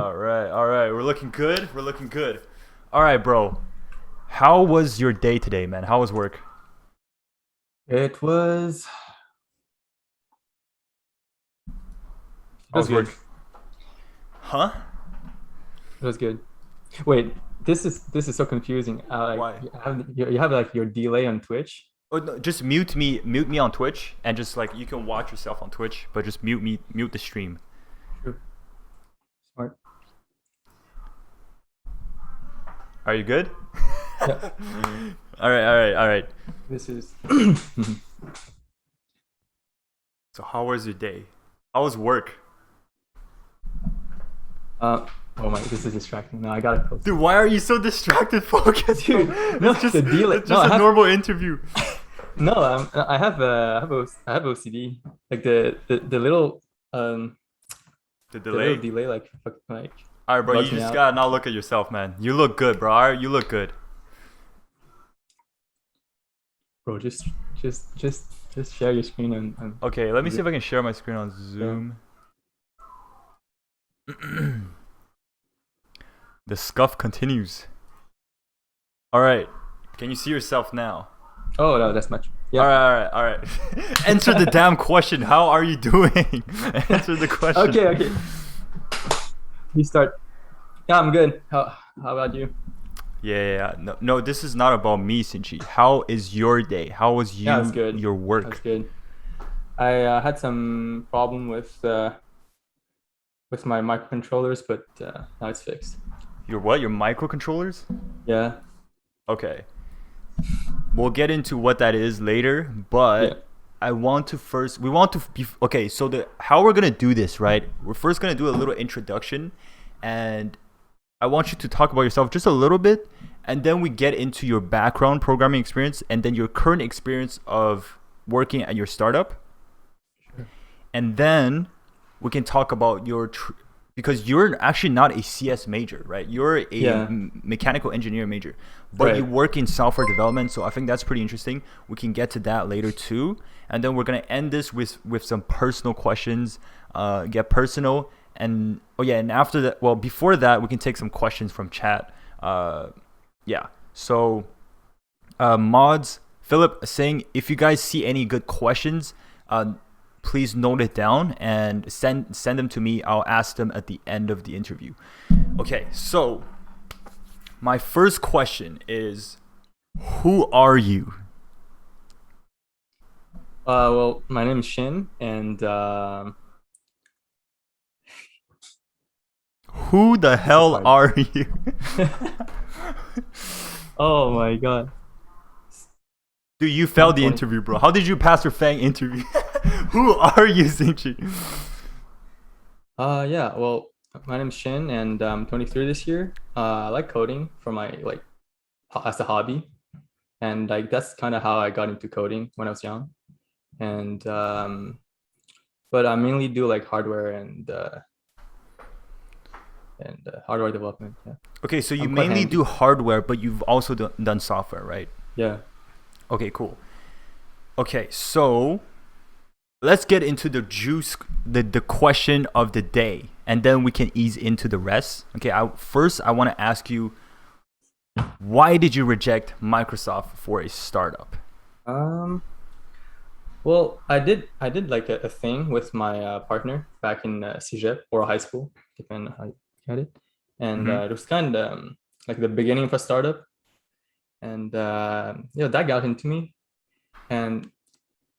All right. We're looking good. We're looking good. All right, bro. How was your day today, man? How was work? It was it How was was good. work? Huh? It was good. Wait, this is so confusing. Like Why? you have like your delay on Twitch. Oh, no, just mute me on Twitch, and just like you can watch yourself on Twitch, but just mute the stream. True. Smart. Are you good? Yeah. All right. This is So how was your day? How was work? oh my, this is distracting. No, I gotta close Dude, it. why are you so distracted? Focus, bro. Dude, no, the delay. It's No, just I a have normal interview. no. I have OCD. Like the little um The the little delay. delay like All right, bro. You bugs me just out. gotta not look at yourself, man. You look good, bro. All right, you look good. Bro, just share your screen and Okay, let me see the- if I can share my screen on yeah. Zoom. The scuff continues. All right. Can you see yourself now? Oh no, that's much. All Yeah. right, all right, all right. Answer the damn question. How are you doing? Answer the question. Okay. You start. Yeah, I'm good. How about you? Yeah. No, no, this is not about me, Sinchi. How is your day? How was Yeah, that's you, good. your That's work? good. I had some problem with my microcontrollers, but now it's fixed. Your what? Your microcontrollers? Yeah. Okay. We'll get into what that is later, Yeah. but we want to be okay. So the how we're gonna do this, right? We're first gonna do a little introduction, and I want you to talk about yourself just a little bit, and then we get into your background programming experience, and then your current experience of working at your startup, Sure. and then we can talk about because you're actually not a CS major, right? You're a Yeah. mechanical engineer major, but you Right. work in software development. So I think that's pretty interesting. We can get to that later too, and then we're gonna end this with some personal questions. Get personal, and oh yeah, and after that, well, before that, we can take some questions from chat. Yeah. So mods, Philip saying if you guys see any good questions, please note it down and send them to me. I'll ask them at the end of the interview. Okay, so my first question is, who are you? Well, my name is Shin, and Who the this is hell hard. are you? Oh my God. Dude, you I'm failed the 20. interview, bro. How did you pass your FAANG interview? Who are you, Xingqi? Yeah. Well, my name is Shin, and I'm 23 this year. I like coding for my like as a hobby, and like that's kind of how I got into coding when I was young. And but I mainly do like hardware and hardware development. Yeah, Okay, so you I'm quite mainly do handy. hardware, but you've also done software, right? Yeah, Okay, cool. Okay, so let's get into the juice, the question of the day, and then we can ease into the rest. Okay, I want to ask you, why did you reject Microsoft for a startup? um well, I did like a thing with my partner back in cégep or high school, depending on how you get it. And Mm-hmm. it was kind of like the beginning of a startup. And that got into me. And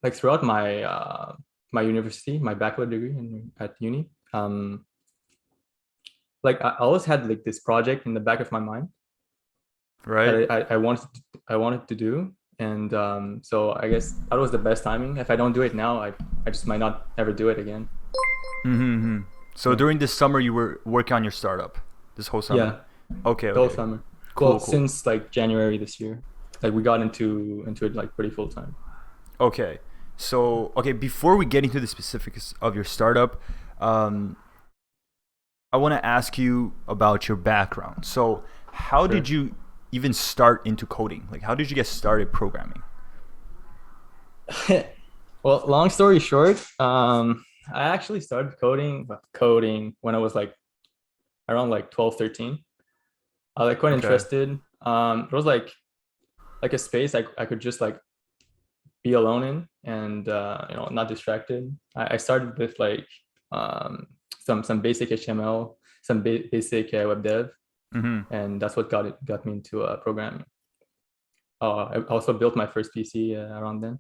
like throughout my university, my bachelor degree at uni, like I always had like this project in the back of my mind that Right. I wanted to do. And so I guess that was the best timing. If I don't do it now, I just might not ever do it again. Mm-hmm. So Yeah. during this summer, you were working on your startup. This whole summer. Yeah. Okay. The whole Okay. summer. Well, Cool. Cool. since like January this year, like we got into it like pretty full time. Okay. So okay, before we get into the specifics of your startup, um, I want to ask you about your background. So, how did Sure. you even start into coding? Like, how did you get started programming? Well, long story short, I actually started coding when I was like around like 12, 13. I was like quite Okay. interested. It was like a space I could just like be alone in and not distracted. I started with like some basic HTML, some basic web dev, Mm-hmm. and that's what got me into programming. I also built my first PC around then.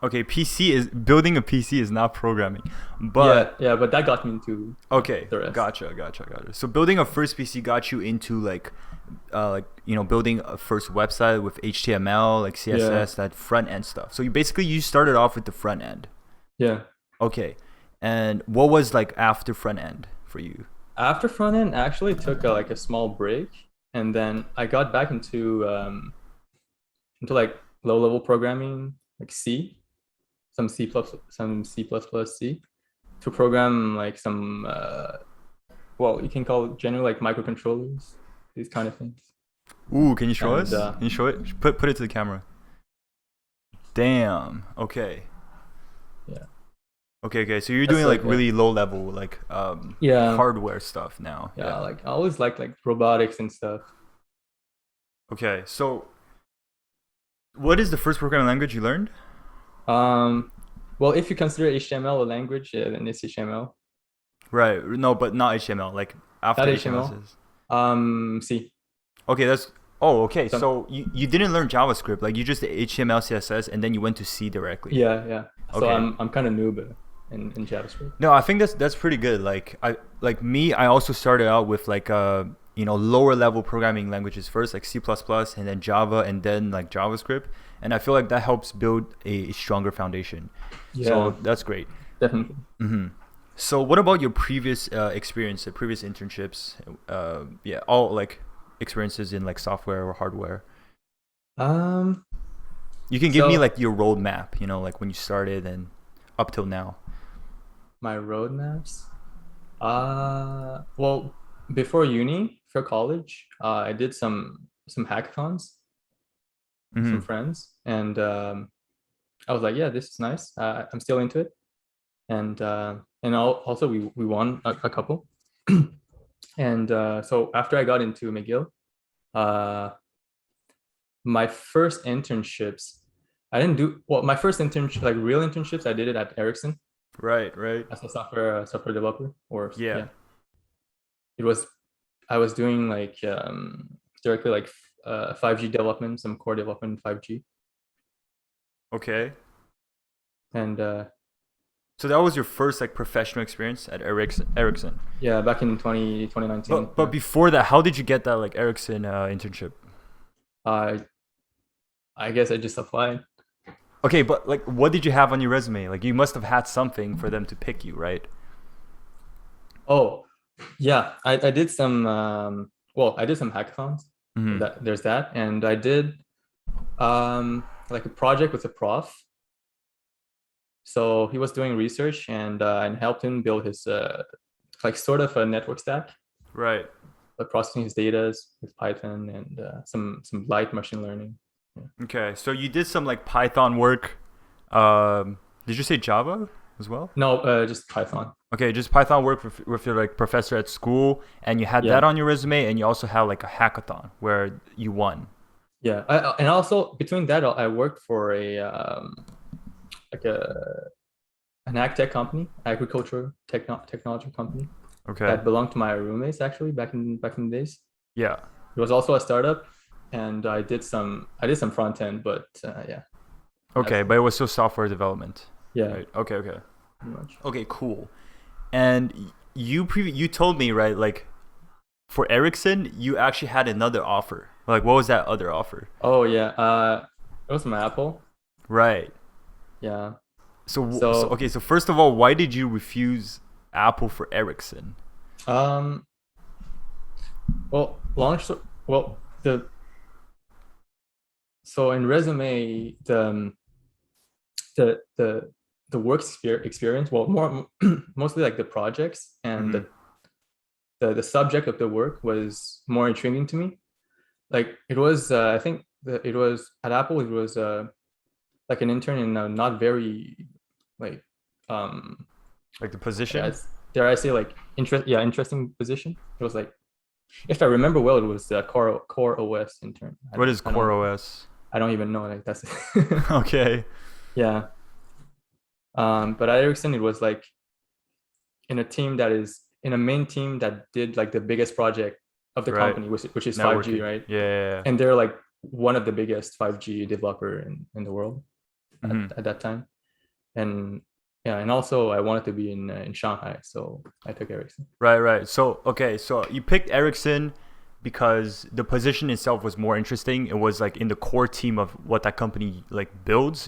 Okay, PC is building a PC is not programming, Yeah, but yeah, but that got me into okay, the rest. gotcha. So building a first PC got you into like building a first website with HTML, like Yeah, CSS, that front end stuff. So you started off with the front end. yeah. Okay, and what was like after front end for you? After front end, I actually took like a small break, and then I got back into like low level programming, like C, some C plus plus C, to program like some well, you can call it generally like microcontrollers, these kind of things. Ooh, can you show And us? Can you show it? Put it to the camera. Damn. Okay. yeah, Okay. So you're that's doing like like really low level, like yeah, hardware stuff now. yeah. Yeah. Like I always like robotics and stuff. Okay. So what is the first programming language you learned? Um, well, if you consider HTML a language, then it's HTML. Right. No, but not HTML. Like after Not HTML HTML. says. C. Okay, that's. Oh, okay. Some, So you didn't learn JavaScript. Like you just did HTML, CSS, and then you went to C directly. yeah, yeah. So Okay. I'm kind of noob in JavaScript. No, I think that's pretty good. I also started out with like lower level programming languages first, like C++, and then Java, and then like JavaScript, and I feel like that helps build a stronger foundation. Yeah, So that's great. definitely. Hmm. So what about your previous experience, previous internships? Yeah, all like experiences in like software or hardware. Um, You can give me so like your roadmap, like when you started and up till now. my roadmaps. Well, before uni, for college, I did some hackathons with some Hmm. friends, and I was like, yeah, this is nice. I'm still into it, and also we won a couple, and so after I got into McGill, uh, my first internships, I didn't do well. My first internship, like real internships, I did it at Ericsson Right. as a software developer, or Yeah. yeah, it was I was doing like directly like 5G development, some core development in 5G, Okay. and So that was your first like professional experience at Ericsson. yeah, back in 2019. But Yeah, before that, how did you get that like Ericsson internship? I I guess I just applied. Okay, but like what did you have on your resume? Like you must have had something for them to pick you, right? Oh, yeah, I did some well, I did some hackathons. Hmm. There's that, and I did like a project with a prof. So he was doing research, and helped him build his like sort of a network stack, Right. processing his data with Python and some light machine learning. Yeah. Okay. So you did some like Python work. Did you say Java as well? No, just Python. Okay, just Python work with your like professor at school, and you had that Yeah, on your resume, and you also had like a hackathon where you won. yeah. And also between that, I worked for a like an ag tech company, technology company Okay. that belonged to my roommates actually back in the days. Yeah. It was also a startup, and I did some front end, but yeah, Okay, that's but it. it was still software development, Yeah, right? Okay. pretty much. Okay, cool. And you told me, right, like for Ericsson, you actually had another offer. Like what was that other offer? Oh yeah, it was from Apple. Right. Yeah. So So okay, so first of all, why did you refuse Apple for Ericsson? um, well, well the so in resume the the the work experience, well, more mostly like the projects and Hmm. the subject of the work was more intriguing to me. Like it was I think it was at Apple, it was like an intern in a not very like um Like the yeah, position? dare I say, like interesting position. It was like, if I remember well, it was the core OS intern. What is Core OS? I don't even know. Like that's Okay. yeah. But at Ericsson, it was like in a main team that did like the biggest project of the company, which is Networking. 5G, right? Yeah. And they're like one of the biggest 5G developer in the world at that time. And yeah, and also I wanted to be in Shanghai, so I took Ericsson. Right. So okay, so you picked Ericsson because the position itself was more interesting. It was like in the core team of what that company like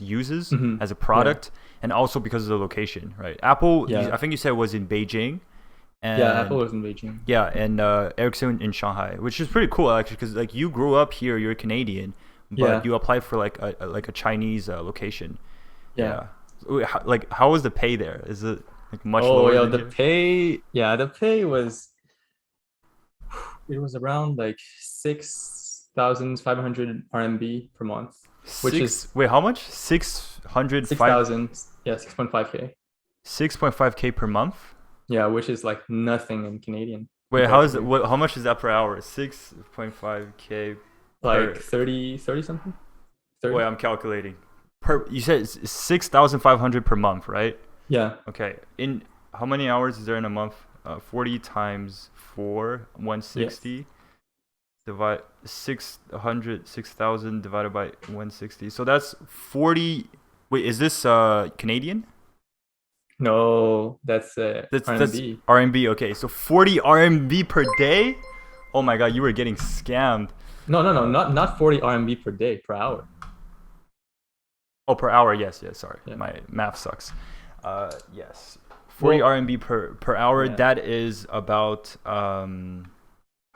uses as a product, and also because of the location, right? Apple, I think you said was in Beijing. And, yeah, Apple was in Beijing. Yeah, and Ericsson in Shanghai, which is pretty cool actually, because like you grew up here, you're Canadian, but you applied for like a Chinese location. Yeah. Like, how was the pay there? Is it like much lower? Oh, yeah, the pay was, it was around like 6,500 RMB per month, which is wait, how much? 600 6,000, yeah, 6.5K. 6.5K per month? Yeah, which is like nothing in Canadian. Wait, how much is that per hour? 6.5K like 30 something. 30? Wait, I'm calculating. You said 6,500 per month, right? Yeah. Okay. In how many hours is there in a month? 40 times 4, 160. Yes. Divide 6,000 divided by 160. So that's 40. Wait, is this Canadian? No, that's RMB. That's RMB. Okay, so 40 RMB per day. Oh my God, you were getting scammed. No, not 40 RMB per day, per hour. Oh, per hour. Yes. Sorry, my math sucks. Yes, 40 RMB per hour. Yeah. That is about how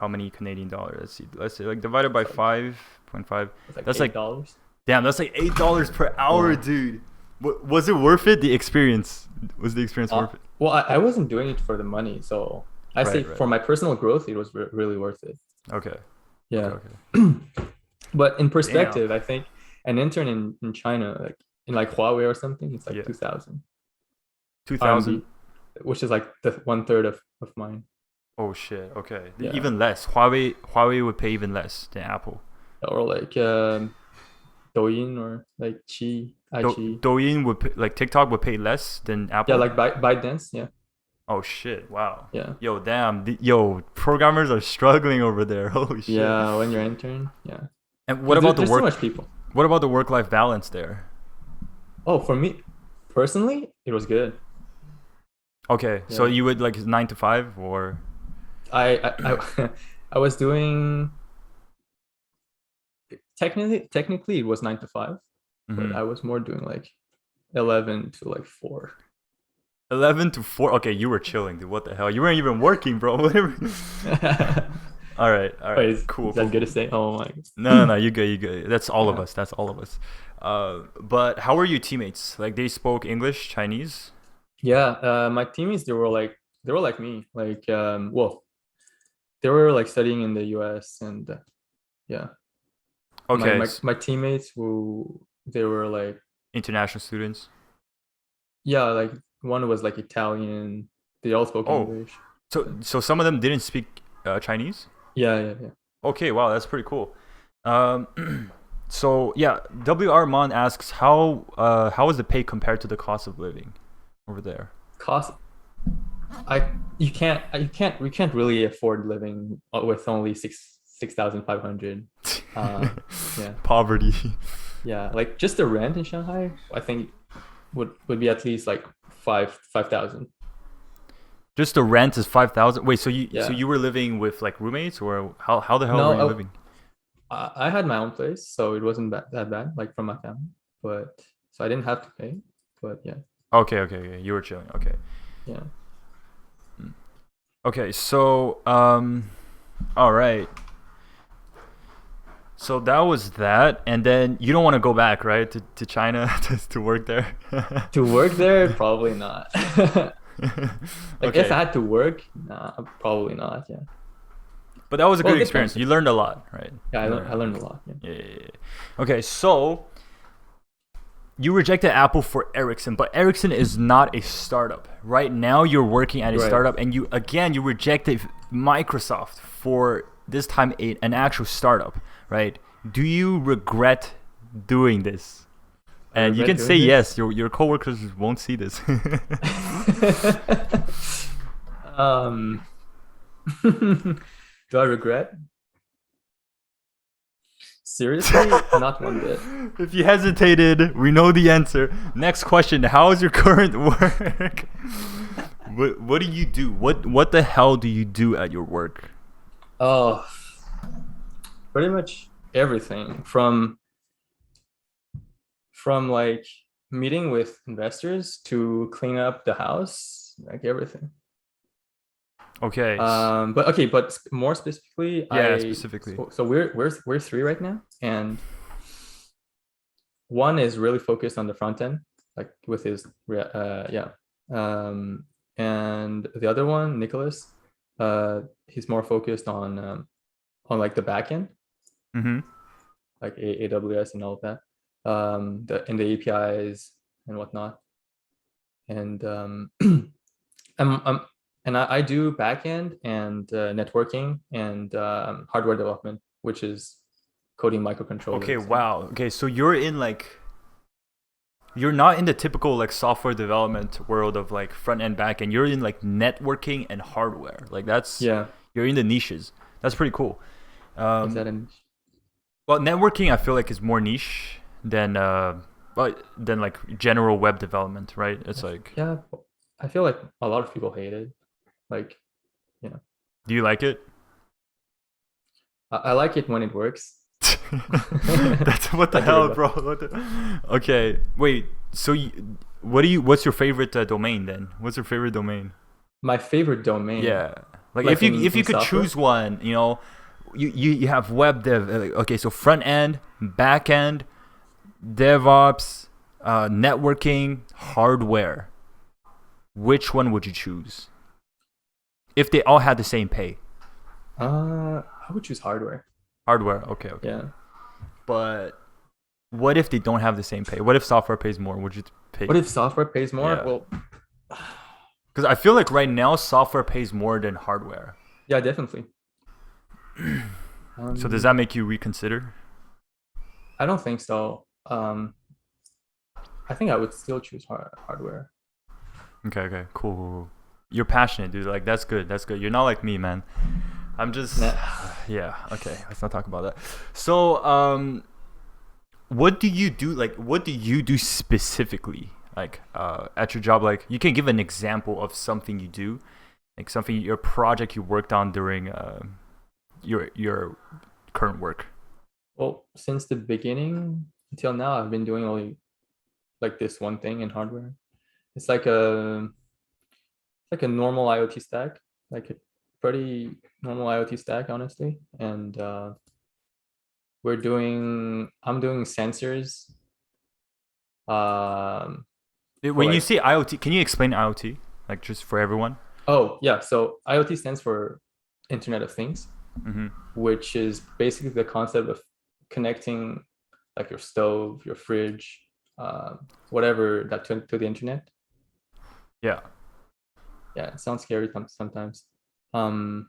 many Canadian dollars? Let's see, like divided by 5.5. That's like $8. Damn, that's like $8 per hour, dude. Was it worth it? The experience was the experience worth it? Well, I wasn't doing it for the money, so I say for my personal growth, it was really worth it. Okay. Yeah. Okay. But in perspective, I think an intern in China, like in like Huawei or something, it's like 2,000. 2,000, which is like the 1/3 of mine. Oh shit! Okay, even less. Huawei would pay even less than Apple. Or like Douyin or like iQIYI. Douyin would pay, like TikTok would pay less than Apple. Yeah, like ByteDance. Yeah. Oh shit! Wow. Yeah. Yo, damn. Programmers are struggling over there. Holy shit. Yeah, when you're intern. Yeah. And what about the work? Too much people. What about the work-life balance there? Oh, for me personally, it was good. Okay, so you would like 9 to 5 or? I was doing. Technically, it was 9 to 5, but I was more doing like 11 to like 4. 11 to 4. Okay, you were chilling, dude. What the hell? You weren't even working, bro. Whatever. All right. Wait, cool. Is that good to say? Oh my God. No, you good. That's all of us. But how were your teammates? Like they spoke English, Chinese? Yeah, my teammates they were like me. Like they were like studying in the US and yeah. Okay. My teammates they were like international students. Yeah, like one was like Italian. They all spoke English. So some of them didn't speak Chinese? Yeah. Okay, wow, that's pretty cool. So yeah, WR Mon asks how is the pay compared to the cost of living over there? We can't really afford living with only 6,500. Yeah. Poverty. Yeah, like just the rent in Shanghai, I think would be at least like 5,000. Just the rent is 5,000. Wait, so you were living with like roommates or how the hell were you living? I had my own place, so it wasn't that bad, like from my family. But so I didn't have to pay. But yeah. Okay. You were chilling. Okay. Yeah. Okay, so all right. So that was that, and then you don't want to go back, right, to China to work there? To work there, probably not. Like if I had to work, nah, probably not. Yeah. But that was a good experience. You learned a lot, right? Yeah, I learned a lot. Yeah. Okay, so you rejected Apple for Ericsson, but Ericsson is not a startup. Right now, you're working at a Right. startup, and you rejected Microsoft for this time an actual startup, right? Do you regret doing this? And you can say yes. Your coworkers won't see this. Do I regret? Seriously, not one bit. If you hesitated, we know the answer. Next question: how is your current work? What do you do? What the hell do you do at your work? Oh, pretty much everything from like meeting with investors to clean up the house, like everything. Okay. But more specifically, specifically. So we're three right now, and one is really focused on the front end, like with his and the other one, Nicholas, he's more focused on like the back end, like AWS and all of that, the APIs and whatnot, and I do backend and networking and hardware development, which is coding microcontrollers. Okay, wow. Okay, so you're not in the typical like software development world of like front end, back end. You're in like networking and hardware. Like you're in the niches. That's pretty cool. Is that a niche? Well, networking I feel like is more niche than like general web development, right? It's like, yeah, I feel like a lot of people hate it. Like, do you like it? I like it when it works. That's what the hell, bro. Okay, wait. So what's your favorite domain then? What's your favorite domain? My favorite domain. Yeah, like if you could choose one, you have web dev. Okay, so front end, back end, DevOps, networking, hardware. Which one would you choose? If they all had the same pay. I would choose hardware. Hardware, okay. Yeah. But what if they don't have the same pay? What if software pays more? Would you pay? What if software pays more? Yeah. Well, because I feel like right now software pays more than hardware. Yeah, definitely. So does that make you reconsider? I don't think so. I think I would still choose hardware. Okay, cool. You're passionate, dude. Like that's good. You're not like me, man. I'm just yeah. Okay, let's not talk about that. So, what do you do? Like, what do you do specifically? Like, at your job? Like, you can give an example of something you do, like your project you worked on during your current work. Well, since the beginning until now, I've been doing only like this one thing in hardware. It's like a normal IoT stack, like a pretty normal IoT stack, honestly. And I'm doing sensors. When you say IoT, can you explain IoT, like just for everyone? Oh yeah, so IoT stands for Internet of Things, which is basically the concept of connecting like your stove, your fridge, whatever that to the internet. Yeah, it sounds scary sometimes. But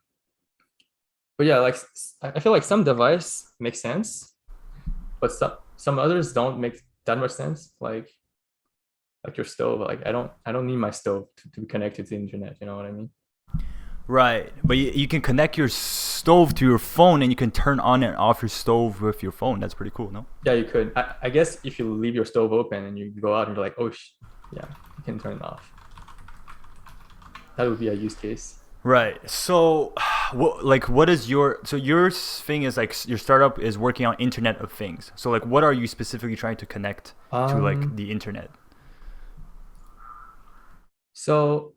yeah, like I feel like some device makes sense, but some others don't make that much sense. Like your stove. Like I don't need my stove to be connected to the internet. You know what I mean? Right, but you can connect your stove to your phone, and you can turn on and off your stove with your phone. That's pretty cool, no? Yeah, you could. I guess if you leave your stove open and you go out and you're like, oh, yeah, you can turn it off. That would be a use case. Right. So, what is your thing is like your startup is working on Internet of Things. So like, what are you specifically trying to connect to like the internet? So,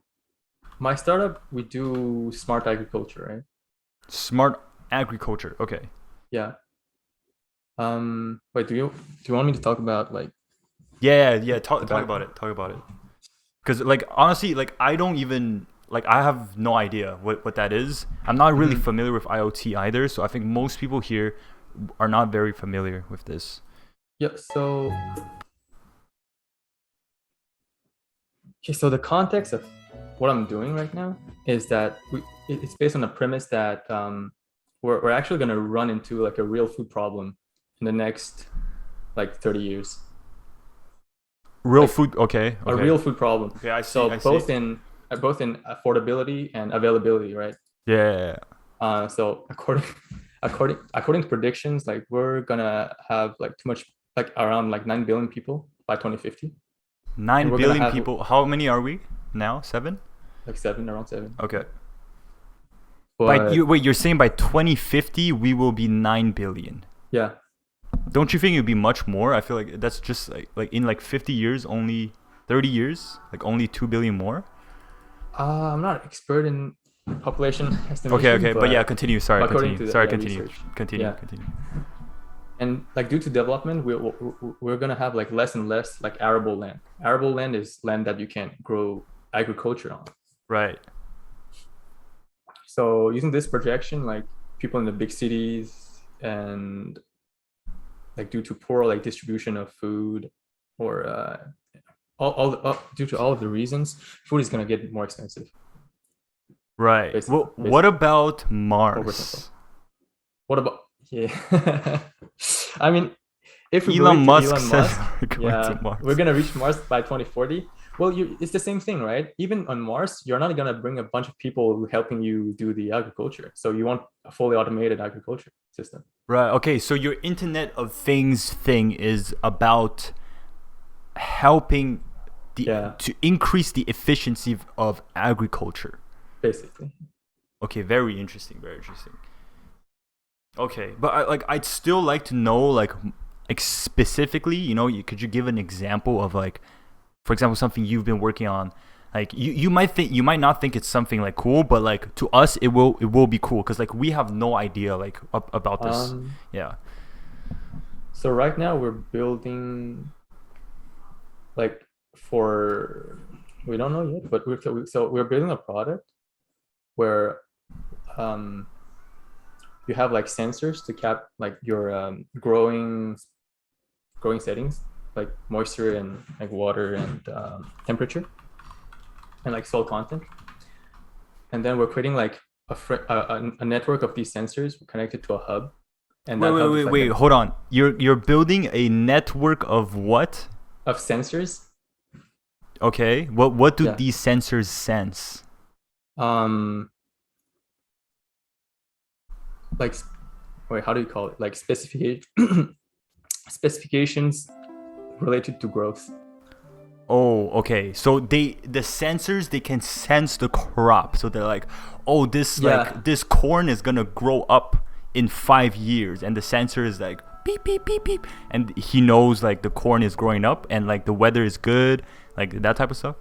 my startup, we do smart agriculture, right? Smart agriculture. Okay. Yeah. Wait, do you want me to talk about like? Yeah. Talk about it. Because like honestly, like I don't even like I have no idea what that is. I'm not really familiar with IoT either, so I think most people here are not very familiar with this. Yeah. So Okay, so the context of what I'm doing right now is that it's based on the premise that we're actually going to run into like a real food problem in the next like 30 years. Real Like food. Okay. a Okay. real food problem. Okay. I see. So I see. both in affordability and availability, right? Yeah. So according to predictions, like we're gonna have like too much, like around like 9 billion people by 2050, and 9 we're gonna billion have people. How many are we now? 7? like around 7. Okay. But You're saying by 2050 we will be 9 billion. yeah, Don't you think it would be much more? I feel like that's just like in like 50 years, only 30 years, like only 2 billion more. I'm not an expert in population estimation. Okay, but yeah, continue. Sorry, according continue. to Sorry, the continue. research, Continue. yeah. Continue. And like due to development, we're gonna have like less and less like arable land. Arable land is land that you can't grow agriculture on. Right. So using this projection, like people in the big cities and like due to poor like distribution of food or due to all of the reasons, food is gonna get more expensive. Right. Well, what about Mars? What about I mean, if we Elon believe Musk Elon says Musk, we're going to Mars. we're gonna reach Mars by 2040. Well, it's the same thing, right? Even on Mars, you're not gonna bring a bunch of people helping you do the agriculture. So you want a fully automated agriculture system. Right. Okay. So your Internet of Things thing is about helping to increase the efficiency of agriculture. Basically. Okay. Very interesting. Very interesting. Okay, but I'd still like to know like specifically, you know, could you give an example of like, for example, something you've been working on? Like you might not think it's something like cool, but like to us it will be cool because like we have no idea like about this. Yeah. So right now we're building like we don't know yet, but we're building a product where you have like sensors to cap like your growing settings, like moisture and like water and temperature and like soil content. And then we're creating like a network of these sensors connected to a hub. And wait, hold on. You're building a network of what? Of sensors. Okay. What do these sensors sense? Like, wait, how do you call it? Like specifications related to growth. Oh, okay. So the sensors, they can sense the crop. So they're like, oh, this corn is gonna grow up in 5 years, and the sensor is like beep beep beep beep, and he knows like the corn is growing up and like the weather is good, like that type of stuff.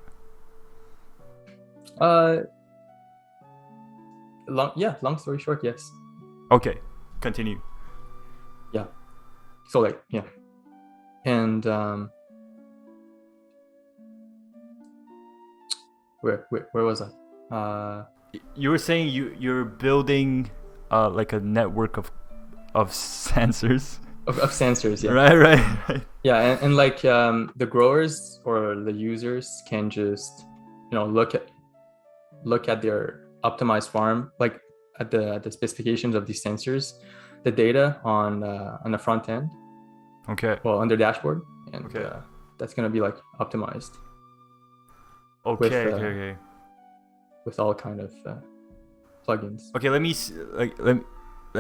Long story short, yes. Okay, continue. Yeah. So like and where was I? You were saying you're building like a network of sensors. Of sensors, yeah. Right. Yeah, and like the growers or the users can just look at their optimized farm, like at the specifications of these sensors, the data on the front end. Okay. Well, on their dashboard, and that's gonna be like optimized. Okay. With all kind of plugins. Okay, let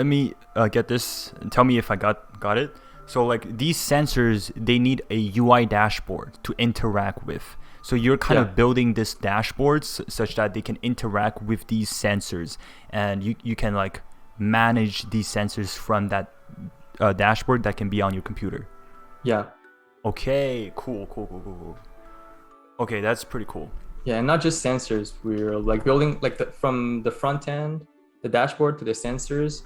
me get this and tell me if I got it. So like these sensors, they need a UI dashboard to interact with. So you're kind of building this dashboard such that they can interact with these sensors, and you can like manage these sensors from that dashboard that can be on your computer. Yeah. Okay, cool. Okay, that's pretty cool. Yeah, and not just sensors. We're like building like from the front end, the dashboard, to the sensors,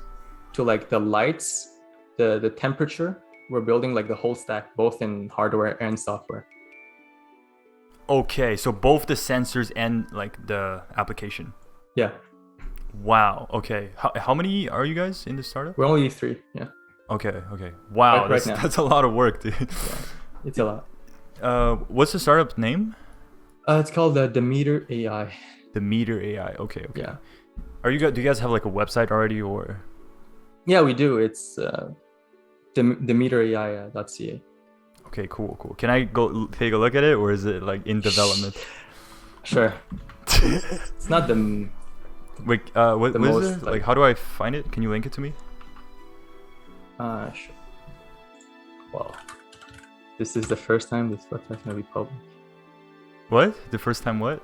to like the lights, the temperature. We're building like the whole stack, both in hardware and software. Okay, so both the sensors and like the application. Yeah. Wow. Okay. How many are you guys in the startup? We're only 3. Yeah. Okay. Wow. That's a lot of work, dude. Yeah, it's a lot. What's the startup name? It's called the Meter AI. The Meter AI. Okay. Yeah. Do you guys have like a website already or? Yeah, we do. It's the meterai.ca. Okay, cool. Can I go take a look at it, or is it like in development? Sure. It's not the Wait, what is most, it? Like, how do I find it? Can you link it to me? sure. Well, this is the first time this website's gonna be public. What? The first time what?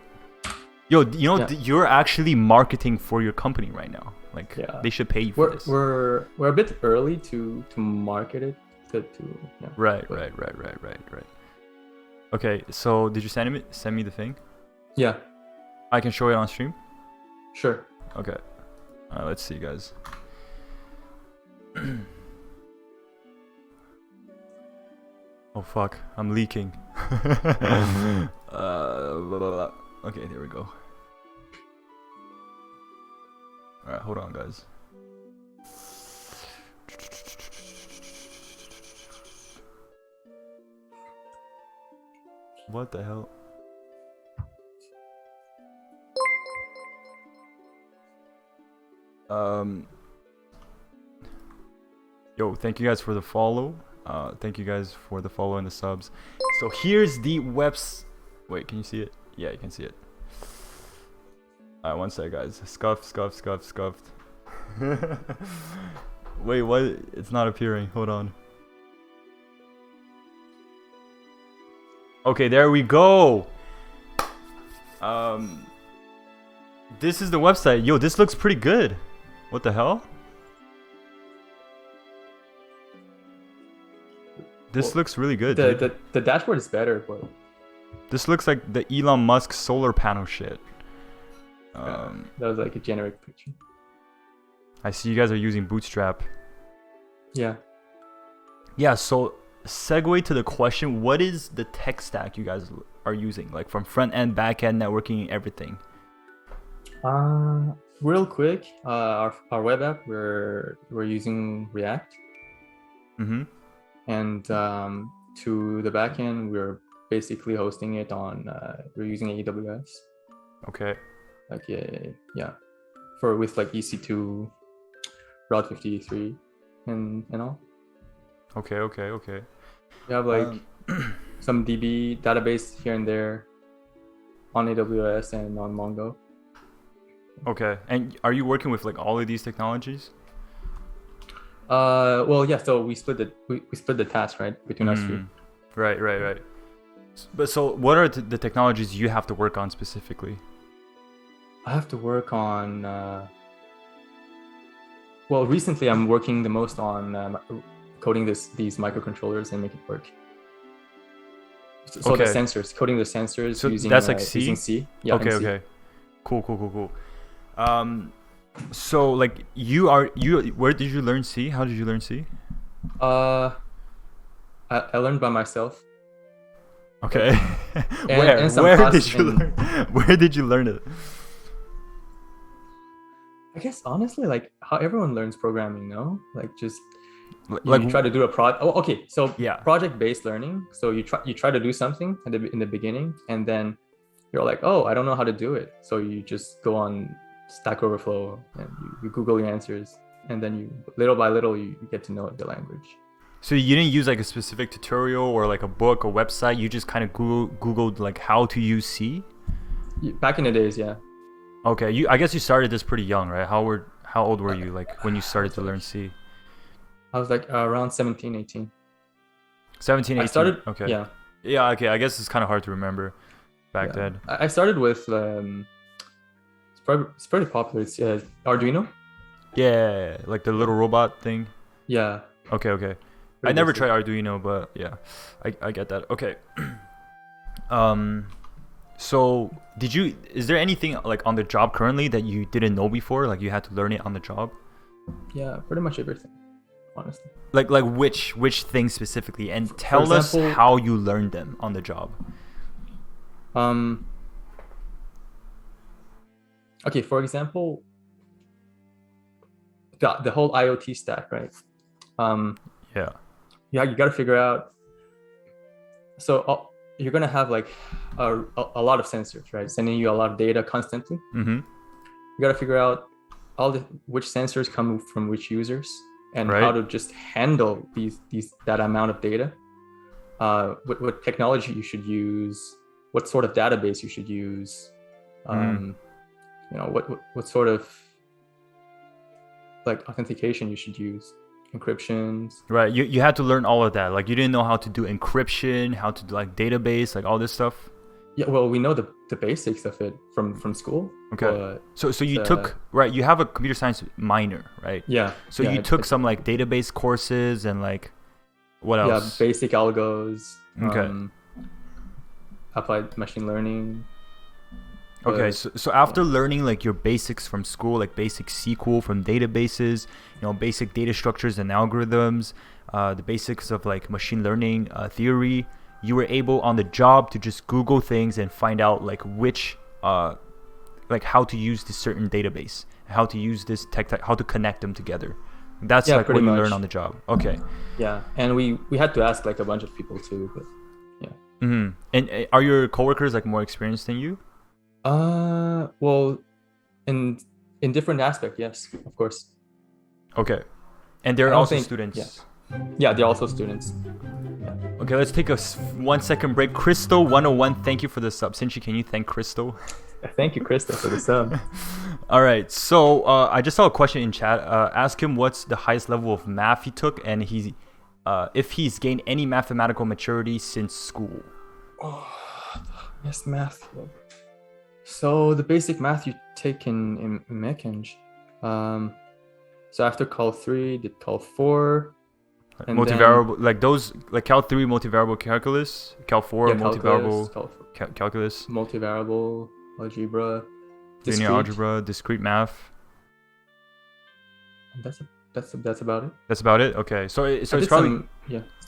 Yo, you know, you're actually marketing for your company right now. Like, they should pay you for this. We're a bit early to market it. Yeah. Right. Okay, so did you send me the thing? Yeah. I can show it on stream? Sure. Okay. Let's see, guys. Oh fuck, I'm leaking. Blah, blah, blah. Okay, there we go. Alright, hold on, guys. What the hell? Yo, thank you guys for the follow. Thank you guys for the follow and the subs. So here's the wait, can you see it? Yeah, you can see it. Alright, one sec, guys. Scuffed. Wait, what? It's not appearing. Hold on. Okay, there we go. This is the website. Yo, this looks pretty good. What the hell? This looks really good. The dashboard is better, but this looks like the Elon Musk solar panel shit. that was like a generic picture. I see you guys are using Bootstrap. Yeah. Yeah, so segue to the question, what is the tech stack you guys are using? Like from front end, back end, networking, everything. Real quick, our web app, we're using React. Mm-hmm. And to the backend, we're basically hosting it on we're using AWS. Okay. Like yeah. With like EC2, Route 53, and all. Okay. We have like some DB database here and there on AWS and on Mongo. Okay. And are you working with like all of these technologies? Well, yeah. So we split the task, right, between us three. Right. But so, what are the technologies you have to work on specifically? I have to work on. Well, recently I'm working the most on coding these microcontrollers and make it work. So okay. the sensors, coding the sensors so using that's like C. Using C. Yeah. Okay. Cool. So like where did you learn C? How did you learn C? I learned by myself. Okay. Where did you learn it? I guess honestly, like how everyone learns programming, no? Like just like you try to do a project. Oh, okay. So yeah, project-based learning. So you try to do something in the beginning, and then you're like, oh, I don't know how to do it. So you just go on Stack Overflow and you Google your answers, and then you little by little you get to know the language. So you didn't use like a specific tutorial or like a book or website. You just kind of Googled like how to use C. Back in the days, yeah. Okay, I guess you started this pretty young, right? How old were you like when you started to learn C? I was like around 17, 18. 17, 18. I started. Okay. Yeah. Yeah. Okay. I guess it's kind of hard to remember back then. I started with it's pretty popular. It's Arduino. Yeah, like the little robot thing. Yeah. Okay. Pretty I never basic. tried Arduino, but yeah, I get that. Okay. So is there anything like on the job currently that you didn't know before? Like you had to learn it on the job? Yeah, pretty much everything, honestly. Like which things specifically, and tell us how you learned them on the job. Okay, for example, the whole IoT stack, right? Yeah, you got to figure out. So you're gonna have like a lot of sensors, right? Sending you a lot of data constantly. Mm-hmm. You gotta figure out which sensors come from which users and Right. how to just handle that amount of data. What technology you should use, what sort of database you should use, what sort of like authentication you should use, encryptions. Right. You had to learn all of that. Like you didn't know how to do encryption, how to do like database, like all this stuff. Yeah, well, we know the basics of it from school. Okay. So you took, right, you have a computer science minor, right? Yeah. So you took some like database courses and like what else? Yeah, basic algos. Okay. Applied machine learning. Okay, so after learning like your basics from school, like basic SQL from databases, basic data structures and algorithms, the basics of like machine learning theory, you were able on the job to just Google things and find out like which, like how to use this certain database, how to use this tech, how to connect them together. That's like what you learn on the job. Okay. Yeah, and we had to ask like a bunch of people too, but yeah. Mm-hmm. And are your coworkers like more experienced than you? Well, in different aspect, yes, of course. Okay, and they're also students. Yeah, they're also students. Yeah. Okay, let's take a 1 second break. Crystal 101, thank you for the sub. Sinchi, can you thank Crystal? Thank you, Crystal, for the sub. All right, so I just saw a question in chat. Ask him what's the highest level of math he took, and if he's gained any mathematical maturity since school. Oh, yes, math. So the basic math you take in Mech-Eng. So after Cal 3, did Cal 4. And multivariable, like those, like Cal 3 multivariable calculus, Cal 4 multivariable calculus, multivariable algebra, linear algebra, discrete math. That's about it. That's about it. Okay, so it's probably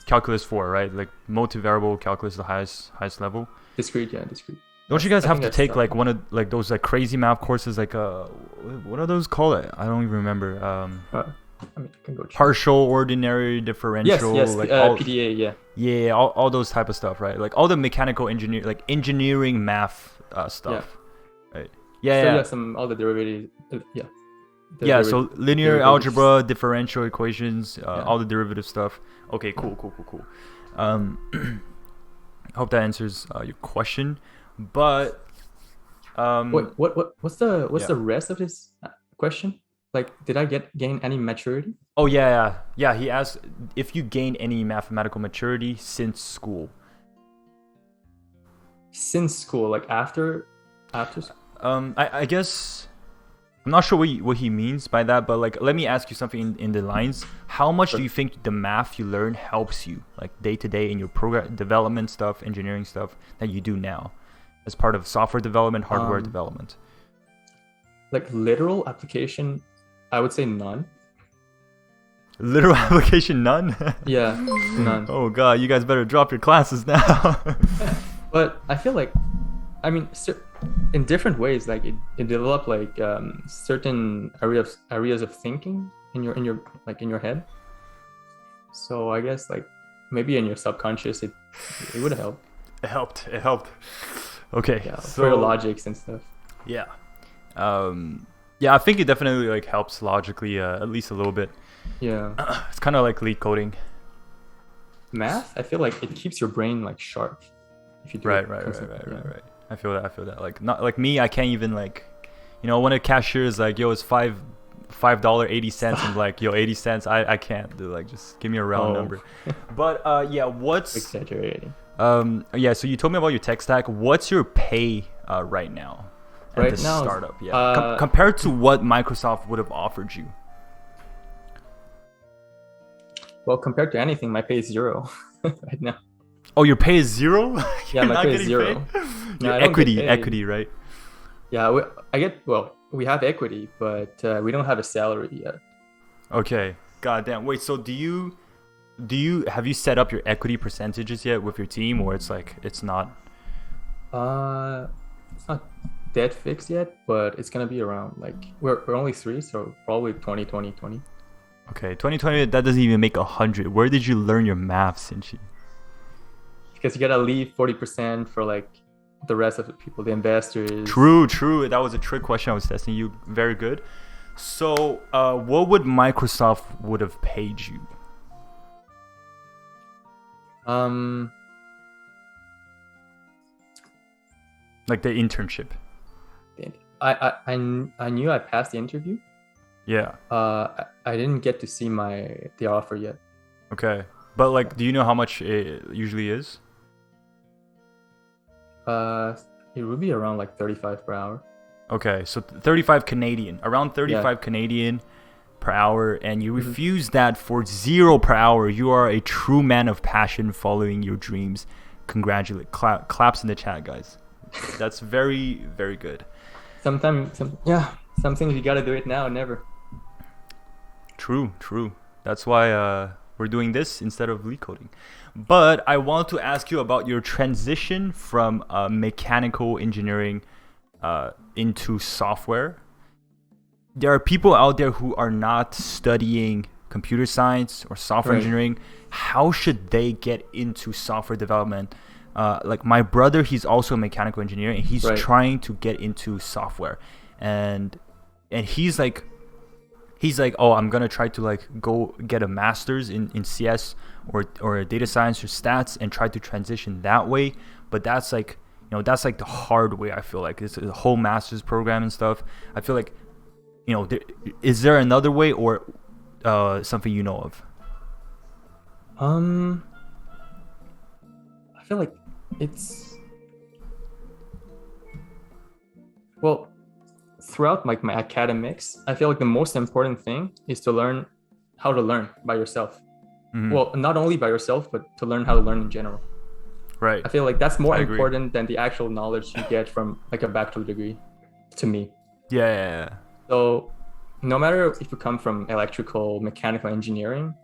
calculus 4, right? Like multivariable calculus, the highest level. Discrete. Don't you guys have to take like one of like those like crazy math courses, like what are those called? I don't even remember. I mean, you can go partial, ordinary, differential. Yes, like PDA, yeah. Yeah, all those type of stuff, right? Like all the mechanical engineering math stuff, right? Yeah, so all the derivatives, so linear algebra, differential equations, all the derivative stuff. Okay, cool. Hope that answers your question. But wait, what's the rest of his question? Like, did I gain any maturity? Oh yeah. He asked if you gained any mathematical maturity since school. Since school, like after school? I guess I'm not sure what he means by that, but like let me ask you something in the lines. How much do you think the math you learn helps you, like day to day in your program development stuff, engineering stuff that you do now, as part of software development, hardware development? Like literal application, I would say none. Literal application, none? Yeah, none. Oh god, you guys better drop your classes now. But I feel like, I mean, in different ways, like it developed like certain areas of thinking in your head. So I guess like maybe in your subconscious it would help. It helped. Okay. Yeah, so, for your logics and stuff. Yeah. Yeah, I think it definitely like helps logically, at least a little bit. Yeah. It's kind of like lead coding. Math, I feel like it keeps your brain like sharp. If you do right. I feel that. Like not like me, I can't even like, when a cashier is like, yo, it's $5.80. I'm like, yo, 80 cents. I can't do, like, just give me a round number. But yeah, what's exaggerating? Yeah. So you told me about your tech stack. What's your pay right now? At this startup, yeah. Compared to what Microsoft would have offered you. Well, compared to anything, my pay is 0 right now. Oh, your pay is 0? Yeah, my pay is 0. No, equity, right? Yeah, we have equity, but we don't have a salary yet. Okay, goddamn. Wait, so have you set up your equity percentages yet with your team, or it's like it's not? It's not dead fixed yet, but it's gonna be around, like, we're only 3, so probably 20. Okay, 2020. That doesn't even make 100. Where did you learn your math, Sinchi? because you gotta leave 40% for like the rest of the people, the investors. True. That was a trick question I was testing you. Very good. So, what would Microsoft would have paid you? Like the internship. I knew I passed the interview. Yeah. I didn't get to see the offer yet. Okay. But like, do you know how much it usually is? It would be around like 35 per hour. Okay, so 35 Canadian, around 35 Canadian per hour, and you refuse that for 0 per hour. You are a true man of passion following your dreams. Congratulate. Claps in the chat, guys. That's very, very good. Some things you gotta do it now or never. True. That's why we're doing this instead of lead coding. But I want to ask you about your transition from mechanical engineering into software. There are people out there who are not studying computer science or software engineering. How should they get into software development? Like my brother, he's also a mechanical engineer, and he's trying to get into software, and he's like, oh, I'm gonna try to like go get a master's in CS or data science or stats and try to transition that way. But that's like, that's like the hard way. I feel like it's a whole master's program and stuff. I feel like, is there another way or something you know of? I feel like it's, well, throughout like my academics, I feel like the most important thing is to learn how to learn by yourself. Well, not only by yourself, but to learn how to learn in general. Right. I feel like that's more important than the actual knowledge you get from like a bachelor degree, to me. Yeah. So no matter if you come from electrical, mechanical engineering,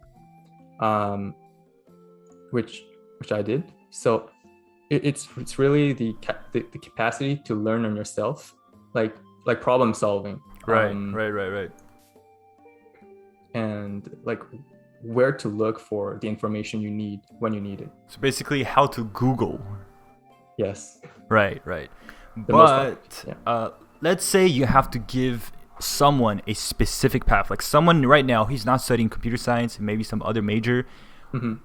which I did. So it's really the capacity to learn on yourself, like problem solving. Right. And like where to look for the information you need when you need it. So basically how to Google. Yes. Right. But let's say you have to give someone a specific path. Like someone right now, he's not studying computer science and maybe some other major.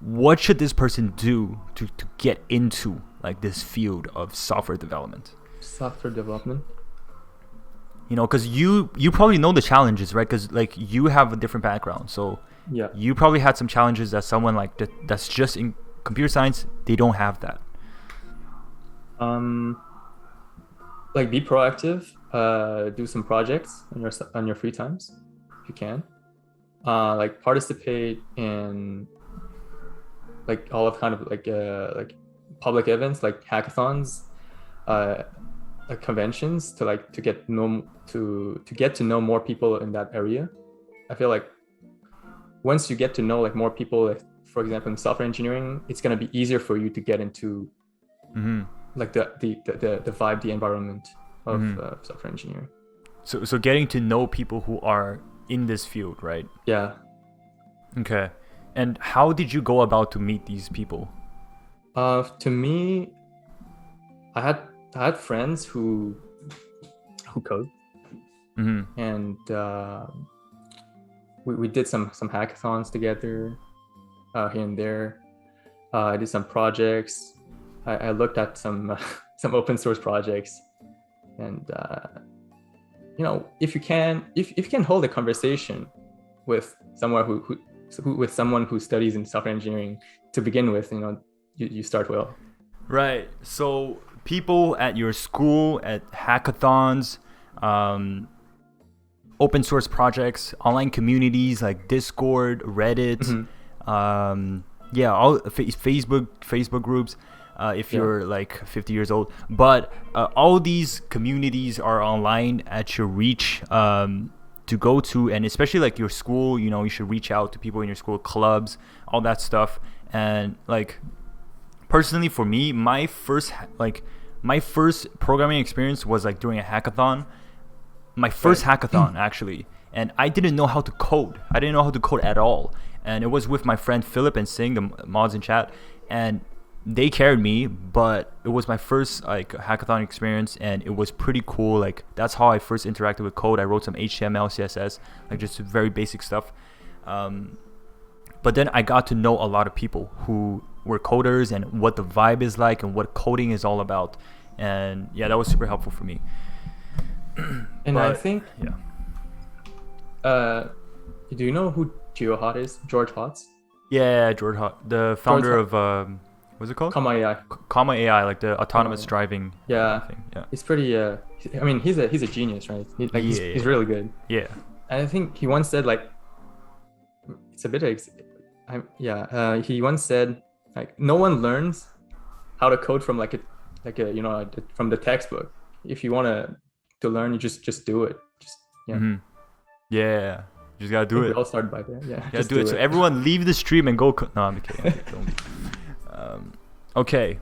What should this person do to get into like this field of software development? Software development? Because you probably know the challenges, right? Because like you have a different background. So you probably had some challenges that someone like that's just in computer science, they don't have that. Like be proactive, do some projects on your free times if you can. Like participate in like all of kind of like public events like hackathons, like conventions to get to know more people in that area. I feel like once you get to know like more people, like, for example, in software engineering, it's gonna be easier for you to get into like the vibe, the environment of software engineering. So getting to know people who are in this field, right? Yeah. Okay. And how did you go about to meet these people? To me, I had friends who code, and we did some hackathons together here and there. I did some projects. I looked at some open source projects, and if you can hold a conversation with someone with someone who studies in software engineering to begin with, you start well. Right. So people at your school, at hackathons, open source projects, online communities like Discord, Reddit, all Facebook groups. If you're like 50 years old, but all these communities are online at your reach to go to, and especially like your school, you should reach out to people in your school, clubs, all that stuff. And like personally for me, my first programming experience was like during a hackathon, my first hackathon actually, and I didn't know how to code. I didn't know how to code at all, and it was with my friend Philip and Sing, the mods in chat, and they carried me, but it was my first like hackathon experience, and it was pretty cool. Like that's how I first interacted with code. I wrote some HTML, CSS, like just very basic stuff. But then I got to know a lot of people who were coders and what the vibe is like and what coding is all about. And yeah, that was super helpful for me. And I think, yeah. Do you know who GeoHot is? George Hotz? Yeah, George Hot, the founder of what's it called? Comma AI. Comma AI, like the autonomous driving. Yeah. Thing. Yeah. He's pretty. I mean, he's a genius, right? He's really good. Yeah. And I think he once said like, it's a bit. He once said like, no one learns how to code from like a from the textbook. If you want to learn, you just do it. Just yeah. Mm-hmm. Yeah. You just gotta do it. We all started by there. Yeah. Just do it. So everyone leave the stream and go. No, I'm kidding. Okay.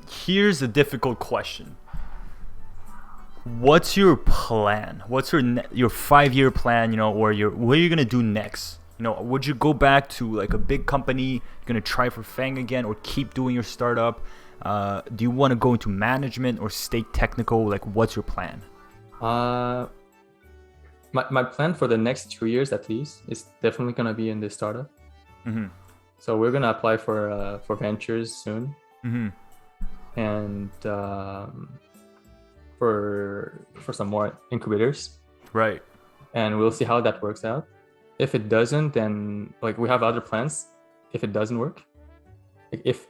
Here's a difficult question. What's your plan? What's your 5-year plan? Or what are you gonna do next? Would you go back to like a big company? You're gonna try for FAANG again, or keep doing your startup? Do you want to go into management or stay technical? Like, what's your plan? My plan for the next 2 years at least is definitely gonna be in this startup. Mm-hmm. So we're gonna apply for ventures soon, and for some more incubators. Right. And we'll see how that works out. If it doesn't, then like we have other plans. If it doesn't work, like if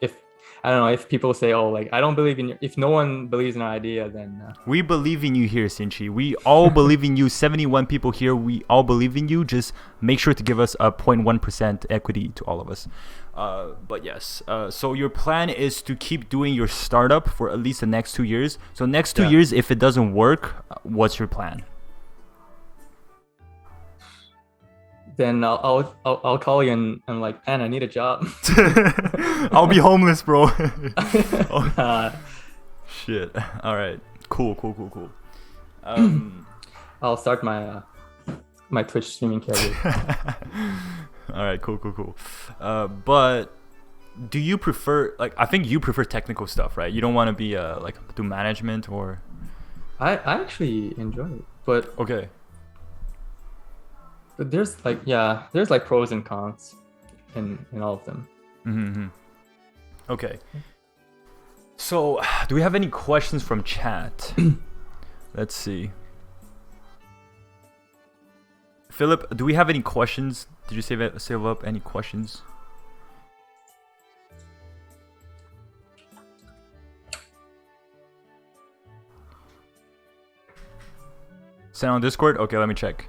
I don't know, if people say, oh, like I don't believe in you, if no one believes in our idea, then we believe in you here, Sinchi. We all believe in you. 71 people here. We all believe in you. Just make sure to give us a 0.1% equity to all of us. But yes, so your plan is to keep doing your startup for at least the next 2 years. So next 2 years, if it doesn't work, what's your plan? Then I'll call you and like, man, I need a job. I'll be homeless, bro. Shit. All right. Cool. I'll start my Twitch streaming career. All right. Cool. But do you prefer, like, I think you prefer technical stuff, right? You don't want to be like do management or. I actually enjoy it, but okay. But there's like pros and cons in all of them. Mm-hmm. Okay. So, do we have any questions from chat? Let's see. Philip, do we have any questions? Did you save up any questions? Send on Discord? Okay, let me check.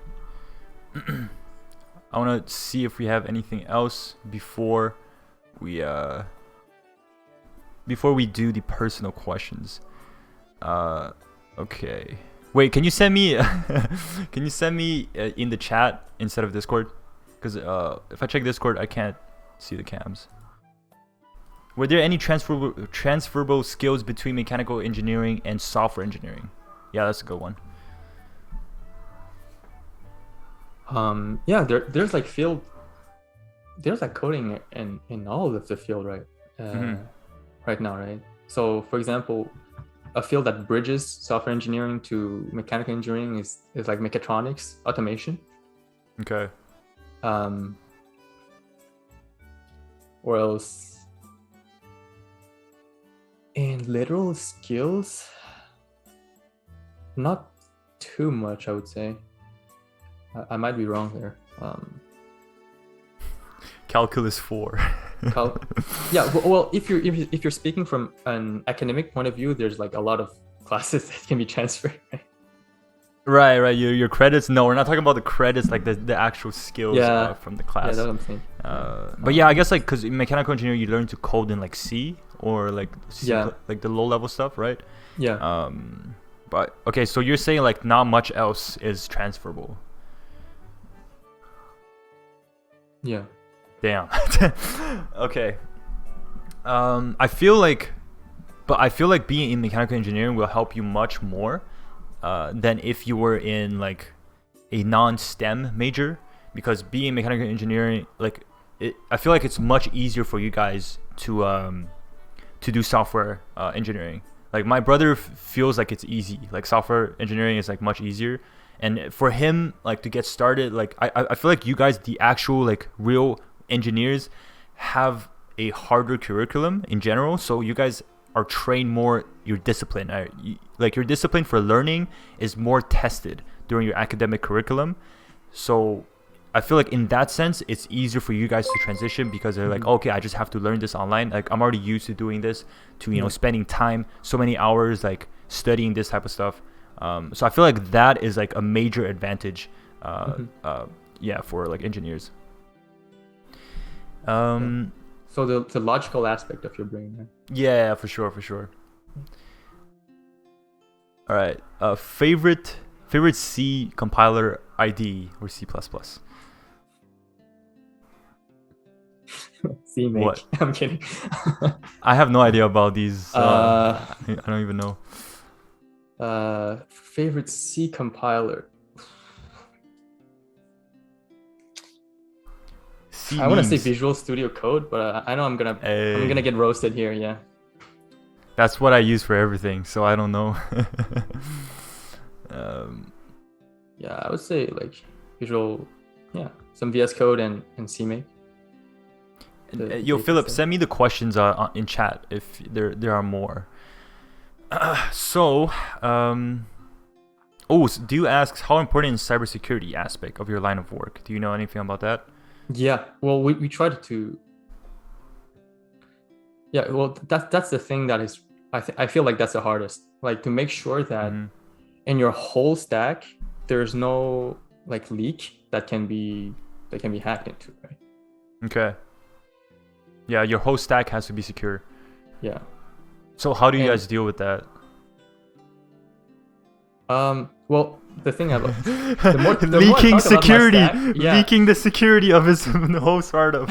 I want to see if we have anything else before we do the personal questions. Okay. Wait, can you send me in the chat instead of Discord? Because if I check Discord, I can't see the cams. Were there any transferable skills between mechanical engineering and software engineering? Yeah, that's a good one. There's like coding in all of the field, right? Right now, right? So for example, a field that bridges software engineering to mechanical engineering is like mechatronics automation. Okay. Or else in literal skills, not too much, I would say. I might be wrong there. Calculus 4. Well, if you're speaking from an academic point of view, there's like a lot of classes that can be transferred. Right. Your credits. No, we're not talking about the credits, like the actual skills from the class. Yeah, that's what I'm saying. But yeah, I guess like because in mechanical engineering you learn to code in like C or like C, like the low level stuff, right? Yeah. But okay, so you're saying like not much else is transferable. Yeah. Damn. Okay. I feel like being in mechanical engineering will help you much more than if you were in like a non-STEM major, because being in mechanical engineering, like I feel like it's much easier for you guys to do software engineering. Like my brother feels like it's easy. Like software engineering is like much easier, and for him like to get started, like I feel like you guys, the actual like real engineers, have a harder curriculum in general. So you guys are trained more. Your discipline, like your discipline for learning, is more tested during your academic curriculum. So I feel like in that sense, it's easier for you guys to transition because they're like, okay, I just have to learn this online. Like I'm already used to doing this, to you know, spending time, so many hours like studying this type of stuff. So I feel like that is like a major advantage, yeah, for like engineers. So the logical aspect of your brain, right? Yeah, for sure. All right. Favorite C compiler ID or C++? C make. What? I'm kidding. I have no idea about these. I don't even know. Favorite C compiler. I want to say Visual Studio Code, but I know I'm gonna get roasted here. Yeah. That's what I use for everything, so I don't know. Yeah, I would say like Visual, some VS Code and CMake. Yo, Philip, send me the questions in chat if there are more. So do you ask how important is cybersecurity aspect of your line of work? Do you know anything about that? Yeah, well, we tried to. Yeah, well, that's the thing that is. I feel like that's the hardest. Like to make sure that in your whole stack there's no like leak that can be hacked into, right? Okay. Yeah, your whole stack has to be secure. Yeah. So how do you guys deal with that? Well, the thing about leaking security, leaking the security of his whole startup.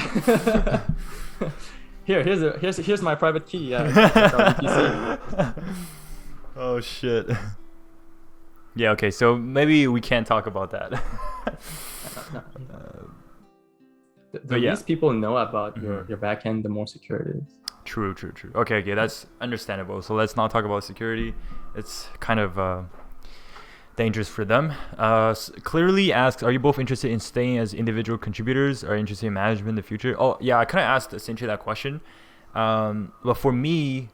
Here's my private key. Yeah. Oh shit. Yeah. Okay. So maybe we can't talk about that. The least people know about your backend, the more secure it is. True. Okay, that's understandable. So let's not talk about security. It's kind of dangerous for them. Clearly asks, are you both interested in staying as individual contributors or interested in management in the future? Oh yeah, I kind of asked essentially that question. But for me,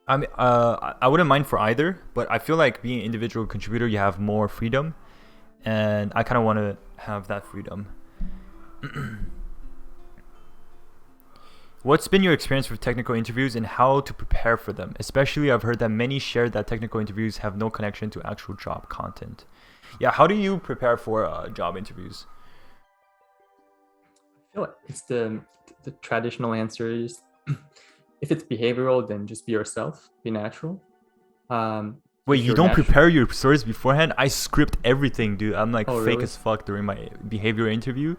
I wouldn't mind for either, but I feel like being an individual contributor, you have more freedom, and I kind of want to have that freedom. What's been your experience with technical interviews and how to prepare for them? Especially, I've heard that many share that technical interviews have no connection to actual job content. Yeah, how do you prepare for job interviews? I feel like it's the traditional answer is, if it's behavioral, then just be yourself, be natural. Wait, you don't prepare your stories beforehand? I script everything, dude. I'm like fake really? as fuck during my behavioral interview.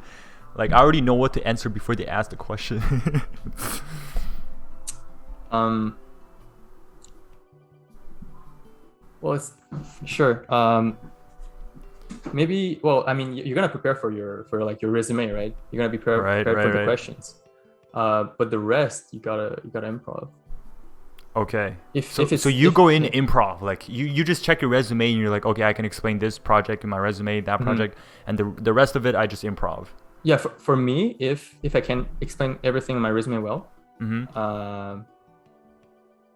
Like, I already know what to answer before they ask the question. Well, it's sure. Maybe. Well, I mean, you're gonna prepare for your resume, right? You're gonna be prepared for the questions. But the rest, you gotta improv. Okay. So you go in improv, like you just check your resume and you're like, okay, I can explain this project in my resume, that project, and the rest of it I just improv. Yeah, for me, if I can explain everything in my resume well,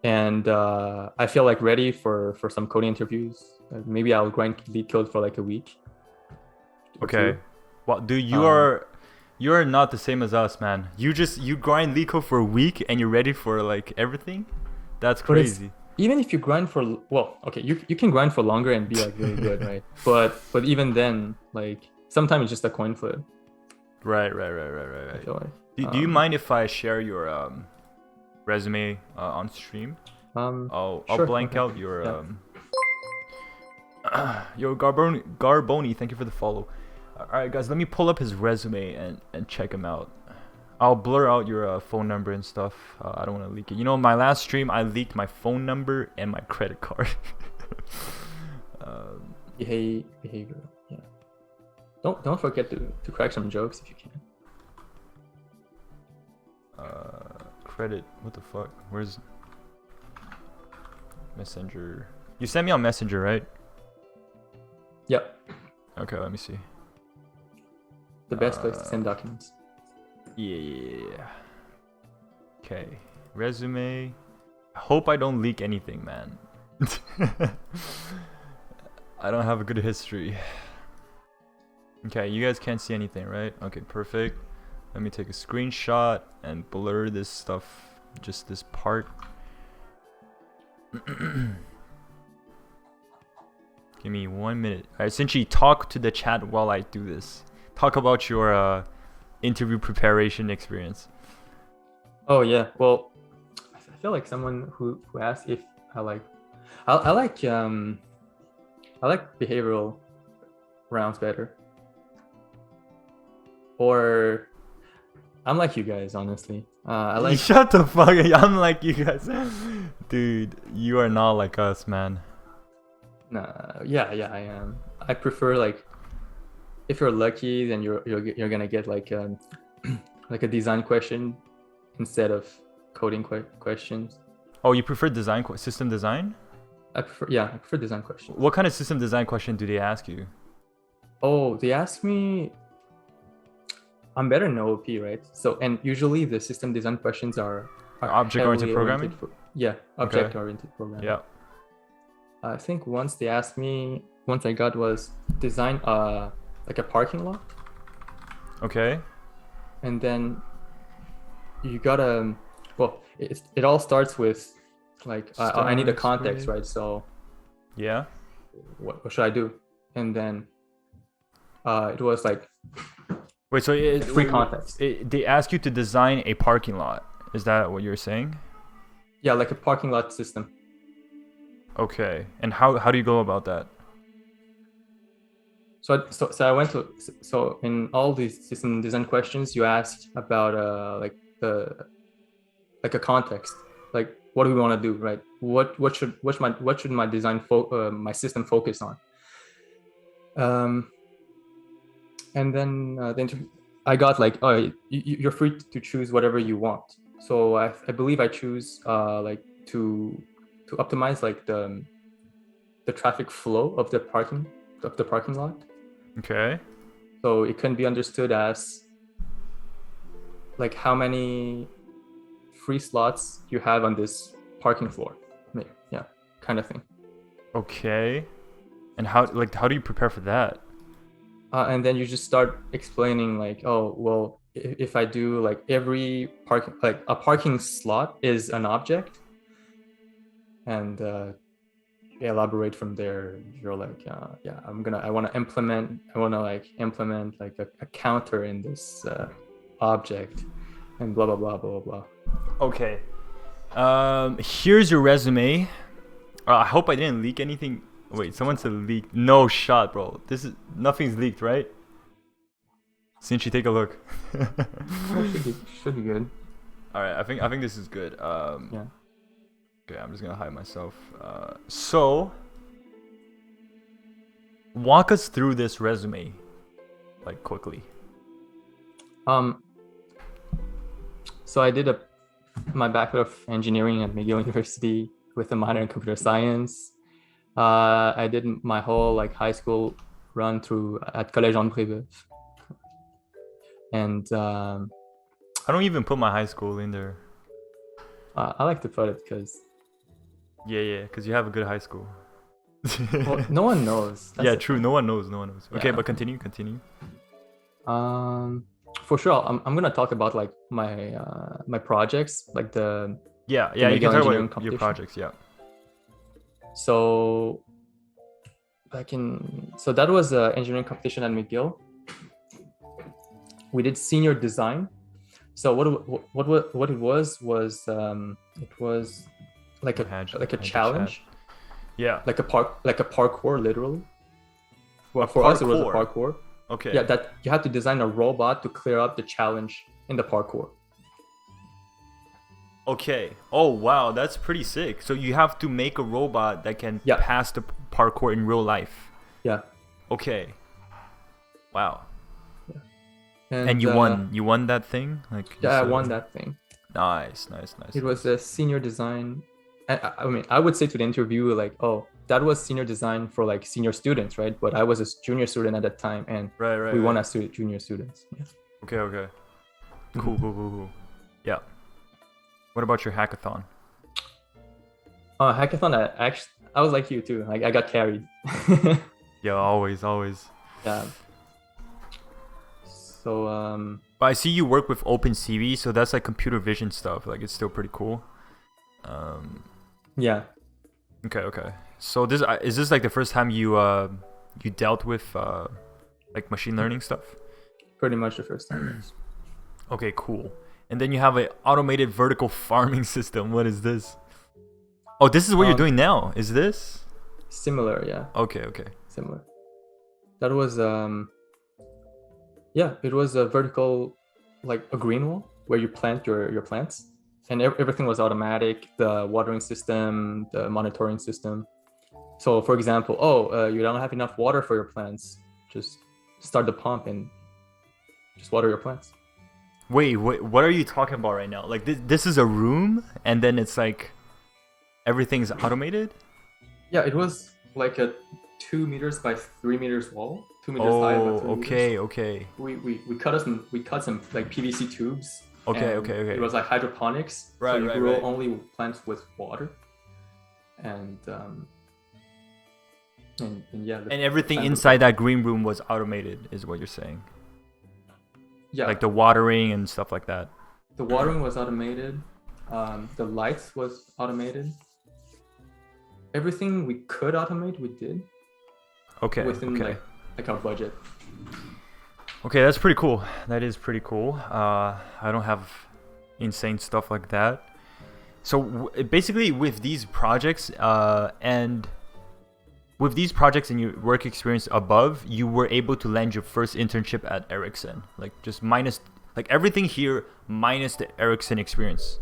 and I feel like ready for some coding interviews, maybe I'll grind lead code for like a week. Okay. Well, dude, you are not the same as us, man. You grind lead code for a week and you're ready for like everything. That's crazy. Even if you grind for you can grind for longer and be like really good, right? But even then, like sometimes it's just a coin flip. Right. I feel like. Do you mind if I share your resume on stream? I'll blank out your yo Garboni. Thank you for the follow. All right, guys, let me pull up his resume and check him out. I'll blur out your phone number and stuff. I don't want to leak it. You know, my last stream, I leaked my phone number and my credit card. Behavior. Yeah. Don't forget to crack some jokes if you can. credit. What the fuck? Where's Messenger? You sent me on Messenger, right? Yep. Okay, let me see. The best place to send documents. Yeah. Okay. Resume. I hope I don't leak anything, man. I don't have a good history. Okay, you guys can't see anything, right? Okay, perfect. Let me take a screenshot and blur this stuff, just this part. Give me 1 minute. Alright, Sinchi, talk to the chat while I do this. Talk about your interview preparation experience. Oh yeah. Well, I feel like someone who asked if I like behavioral rounds better. Or I'm like you guys, honestly. I like. Shut the fuck up. I'm like you guys. Dude, you are not like us, man. Nah, yeah, I am. I prefer like, if you're lucky, then you're gonna get like like a design question instead of coding questions. Oh, you prefer system design? I prefer design questions. What kind of system design question do they ask you? Oh, they ask me. I'm better in OOP, right? So, and usually the system design questions are object-oriented programming. Object-oriented programming. Yeah. I think once I got was design like a parking lot. Okay. And then you gotta, well, it all starts with like I need a context, right? So yeah, what should I do? And then it was like, wait, so free context. They ask you to design a parking lot. Is that what you're saying? Yeah, like a parking lot system. Okay, and how do you go about that? So I went to, so in all these system design questions, you asked about like a context, like what do we want to do, right? What should my design my system focus on? And then I got like, oh, you're free to choose whatever you want. So I believe I choose like to optimize like the traffic flow of the parking lot. Okay. So it can be understood as like how many free slots you have on this parking floor. Yeah, kind of thing. Okay. And how do you prepare for that? And then you just start explaining like, oh, well, if I do like every parking slot is an object, and elaborate from there. You're like, yeah, I want to implement like a counter in this object, and blah blah blah blah blah. Okay. Here's your resume. I hope I didn't leak anything. Wait, someone said leak. No shot, bro. Nothing's leaked, right? Since you take a look. should be good. All right, I think this is good. Yeah. Okay, I'm just gonna hide myself. So, walk us through this resume, like quickly. So I did my Bachelor of Engineering at McGill University with a minor in computer science. I did my whole like high school run through at Collège André Beuve. And I don't even put my high school in there. I like to put it because. Yeah, because you have a good high school. Well, no one knows. Yeah, true. No one knows. Okay, Yeah. but continue. For sure, I'm gonna talk about like my my projects, like the Yeah, you McGill can talk engineering about your competition. projects. Yeah. So so that was an engineering competition at McGill. We did senior design. So what it was it was like a challenge. Yeah. Like a parkour, literally. Well, for us, it was a parkour. Okay. Yeah, that you have to design a robot to clear up the challenge in the parkour. Okay. Oh wow, that's pretty sick. So you have to make a robot that can pass the parkour in real life. Yeah. Okay. Wow. Yeah. And you won. You won that thing. Like. Yeah, I won that thing. Nice. It was a senior design. I mean, I would say to the interviewer like, oh, that was senior design for like senior students, right? But I was a junior student at that time, and we want us to junior students. Yeah. Okay. Cool. Yeah. What about your hackathon? Hackathon, I was like you too. Like I got carried. Yeah, always. Yeah. So But I see you work with OpenCV, so that's like computer vision stuff. Like it's still pretty cool. yeah. Okay. So this is this like the first time you dealt with like machine learning stuff? Pretty much the first time. Yes. Okay, cool. And then you have an automated vertical farming system. What is this? Oh, this is what you're doing now. Is this? Similar, yeah. Okay. Similar. That was yeah, it was a vertical, like a green wall where you plant your plants, and everything was automatic. The watering system, the monitoring system. So, for example, you don't have enough water for your plants. Just start the pump and just water your plants. Wait, what are you talking about right now? Like this is a room, and then it's like everything's automated? Yeah, it was like a 2 meters by 3 meters wall, 2 meters high by 3 meters. Okay. We cut some like PVC tubes. Okay. It was like hydroponics. Right, so you right, grow right. only plants with water. And yeah. And everything inside that green room was automated, is what you're saying? Yeah. Like the watering and stuff like that. The watering was automated. The lights was automated. Everything we could automate, we did. Okay. Within like our budget. Okay, that's pretty cool. That is pretty cool. I don't have insane stuff like that. So basically, with these projects and your work experience above, you were able to land your first internship at Ericsson. Like just minus, like everything here minus the Ericsson experience.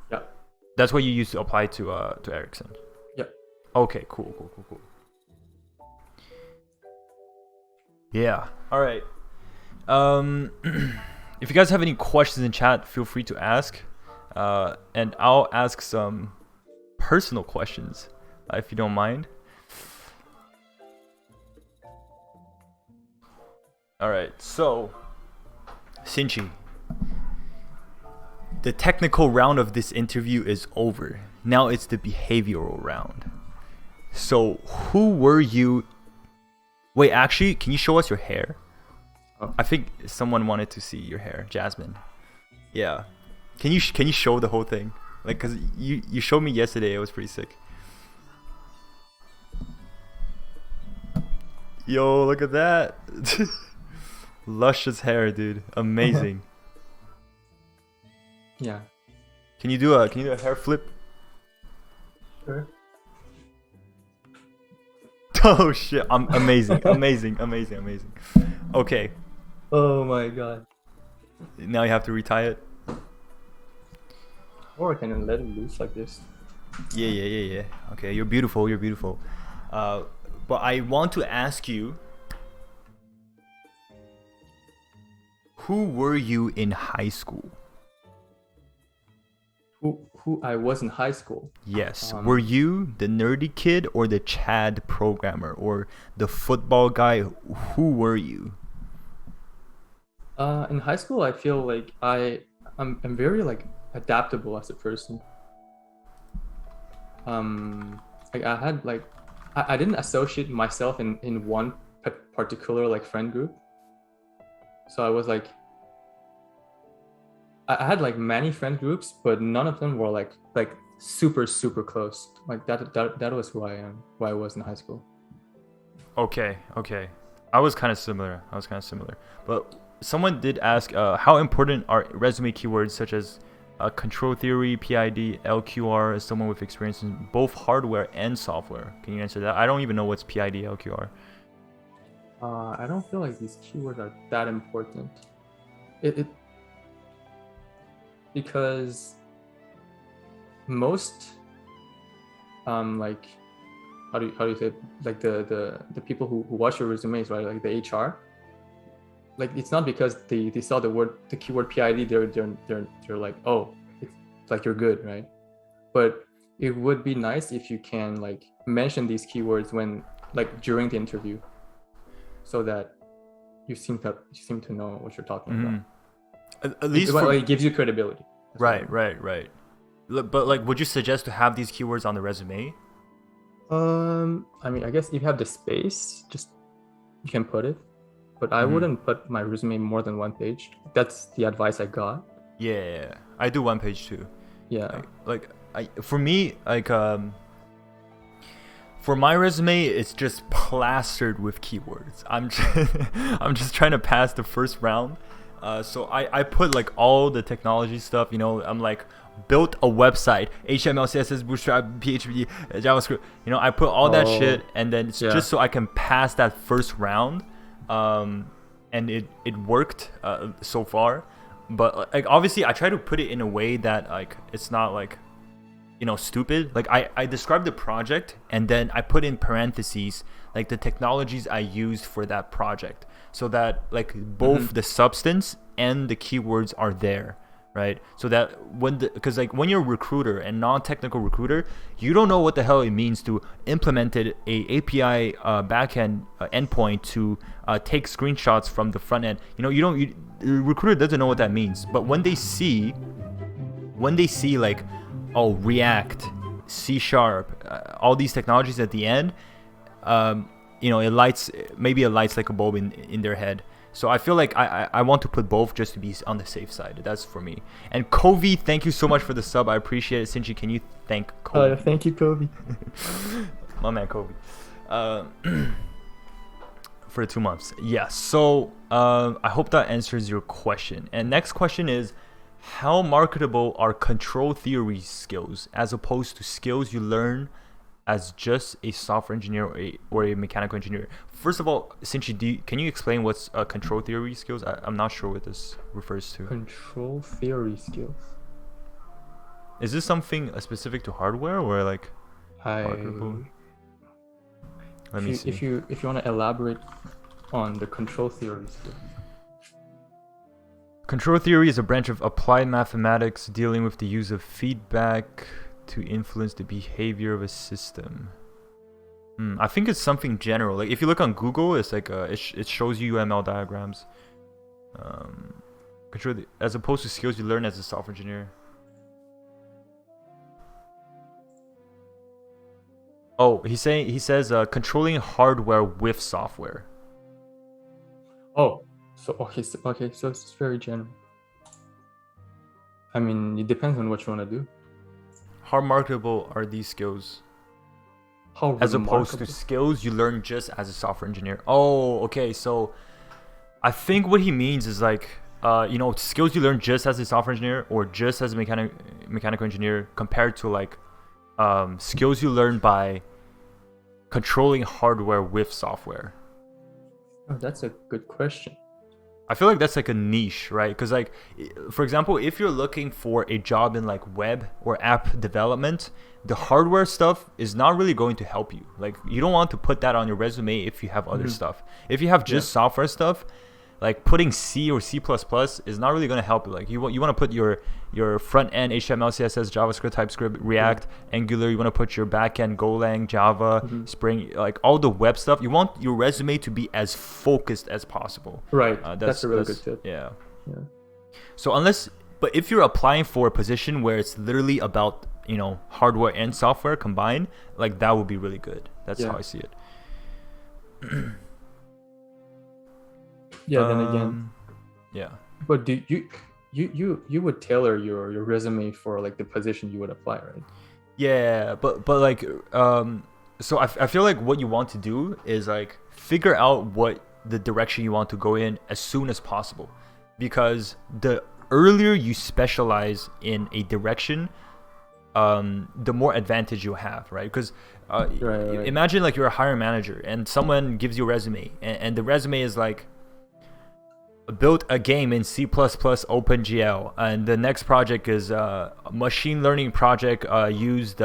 Yeah. That's what you used to apply to Ericsson. Yeah. Okay. Cool. Yeah. All right. If you guys have any questions in chat, feel free to ask. And I'll ask some personal questions, if you don't mind. All right. So, Sinchi, the technical round of this interview is over. Now it's the behavioral round. So, who were you? Wait, actually, can you show us your hair? Oh. I think someone wanted to see your hair, Jasmine. Yeah. Can you show the whole thing? Like, cause you showed me yesterday. It was pretty sick. Yo, look at that. Luscious hair, dude. Amazing. Yeah. Can you do a hair flip? Sure. Oh shit! I'm amazing. Okay. Oh my god. Now you have to retie it. Or I can let it loose like this. Yeah. Okay, you're beautiful. But I want to ask you, who were you in high school? Who I was in high school? Yes. Were you the nerdy kid or the Chad programmer or the football guy? Who were you? In high school, I feel like I'm very like adaptable as a person. Like I had like I didn't associate myself in one particular like friend group. So I was like I had like many friend groups, but none of them were like super close. Like that was who I was in high school. Okay. I was kind of similar. But someone did ask, how important are resume keywords such as control theory, PID, LQR as someone with experience in both hardware and software? Can you answer that? I don't even know what's PID, LQR. I don't feel like these keywords are that important. Because most like how do you say it? Like the people who watch your resumes, right? Like the HR, like it's not because they saw the keyword PID, they're like, oh, it's like you're good, right? But it would be nice if you can like mention these keywords when like during the interview, so that you seem to know what you're talking about. At least it gives you credibility. Right. But like, would you suggest to have these keywords on the resume? I mean, I guess if you have the space, just you can put it, but I wouldn't put my resume more than one page. That's the advice I got. Yeah, I do one page too. Yeah. For me, like for my resume, it's just plastered with keywords. I'm just trying to pass the first round. So I put like all the technology stuff. You know, I'm like built a website, HTML, CSS, Bootstrap, PHP, JavaScript. You know, I put all that shit, and then it's just so I can pass that first round. And it worked so far. But like obviously, I try to put it in a way that like it's not like, you know, stupid. Like I described the project, and then I put in parentheses like the technologies I used for that project, so that like both the substance and the keywords are there, right? So that because like when you're a recruiter and non-technical recruiter, you don't know what the hell it means to implement a API backend endpoint to take screenshots from the front end. You know, the recruiter doesn't know what that means. But when they see like, oh, React, C#, all these technologies at the end, you know, it lights like a bulb in their head. So I feel like I want to put both just to be on the safe side. That's for me. And Kobe, thank you so much for the sub. I appreciate it. Sinchi, can you thank Kobe? Thank you, Kobe. My man, Kobe. For 2 months. Yeah. So I hope that answers your question. And next question is, how marketable are control theory skills as opposed to skills you learn as just a software engineer or a mechanical engineer? First of all, Sinchi, can you explain what's control theory skills? I'm not sure what this refers to. Control theory skills. Is this something specific to hardware or like marketable? Let me see. If you want to elaborate on the control theory skills. Control theory is a branch of applied mathematics dealing with the use of feedback to influence the behavior of a system. I think it's something general. Like if you look on Google, it's like it shows you UML diagrams. As opposed to skills you learn as a software engineer. Oh, he says controlling hardware with software. Oh, so it's very general. I mean, it depends on what you want to do. How marketable are these skills? As opposed to skills you learn just as a software engineer. Oh, okay. So I think what he means is like, you know, skills you learn just as a software engineer or just as a mechanical engineer compared to like skills you learn by controlling hardware with software. Oh, that's a good question. I feel like that's like a niche, right? Because like, for example, if you're looking for a job in like web or app development, the hardware stuff is not really going to help you. Like you don't want to put that on your resume if you have other stuff. If you have just software stuff, like putting C or C++ is not really going to help you. Like you want to put your front end HTML, CSS, JavaScript, TypeScript, React, Angular. You want to put your back end Golang, Java, Spring, like all the web stuff. You want your resume to be as focused as possible. Right. That's a really good tip. Yeah. So but if you're applying for a position where it's literally about, you know, hardware and software combined, like that would be really good. That's how I see it. Yeah. Then again. Yeah. But do you would tailor your resume for like the position you would apply, right? Yeah, but like so I feel like what you want to do is like figure out what the direction you want to go in as soon as possible, because the earlier you specialize in a direction, the more advantage you have, right? Because imagine like you're a hiring manager and someone gives you a resume and the resume is like, built a game in C++ OpenGL, and the next project is a machine learning project used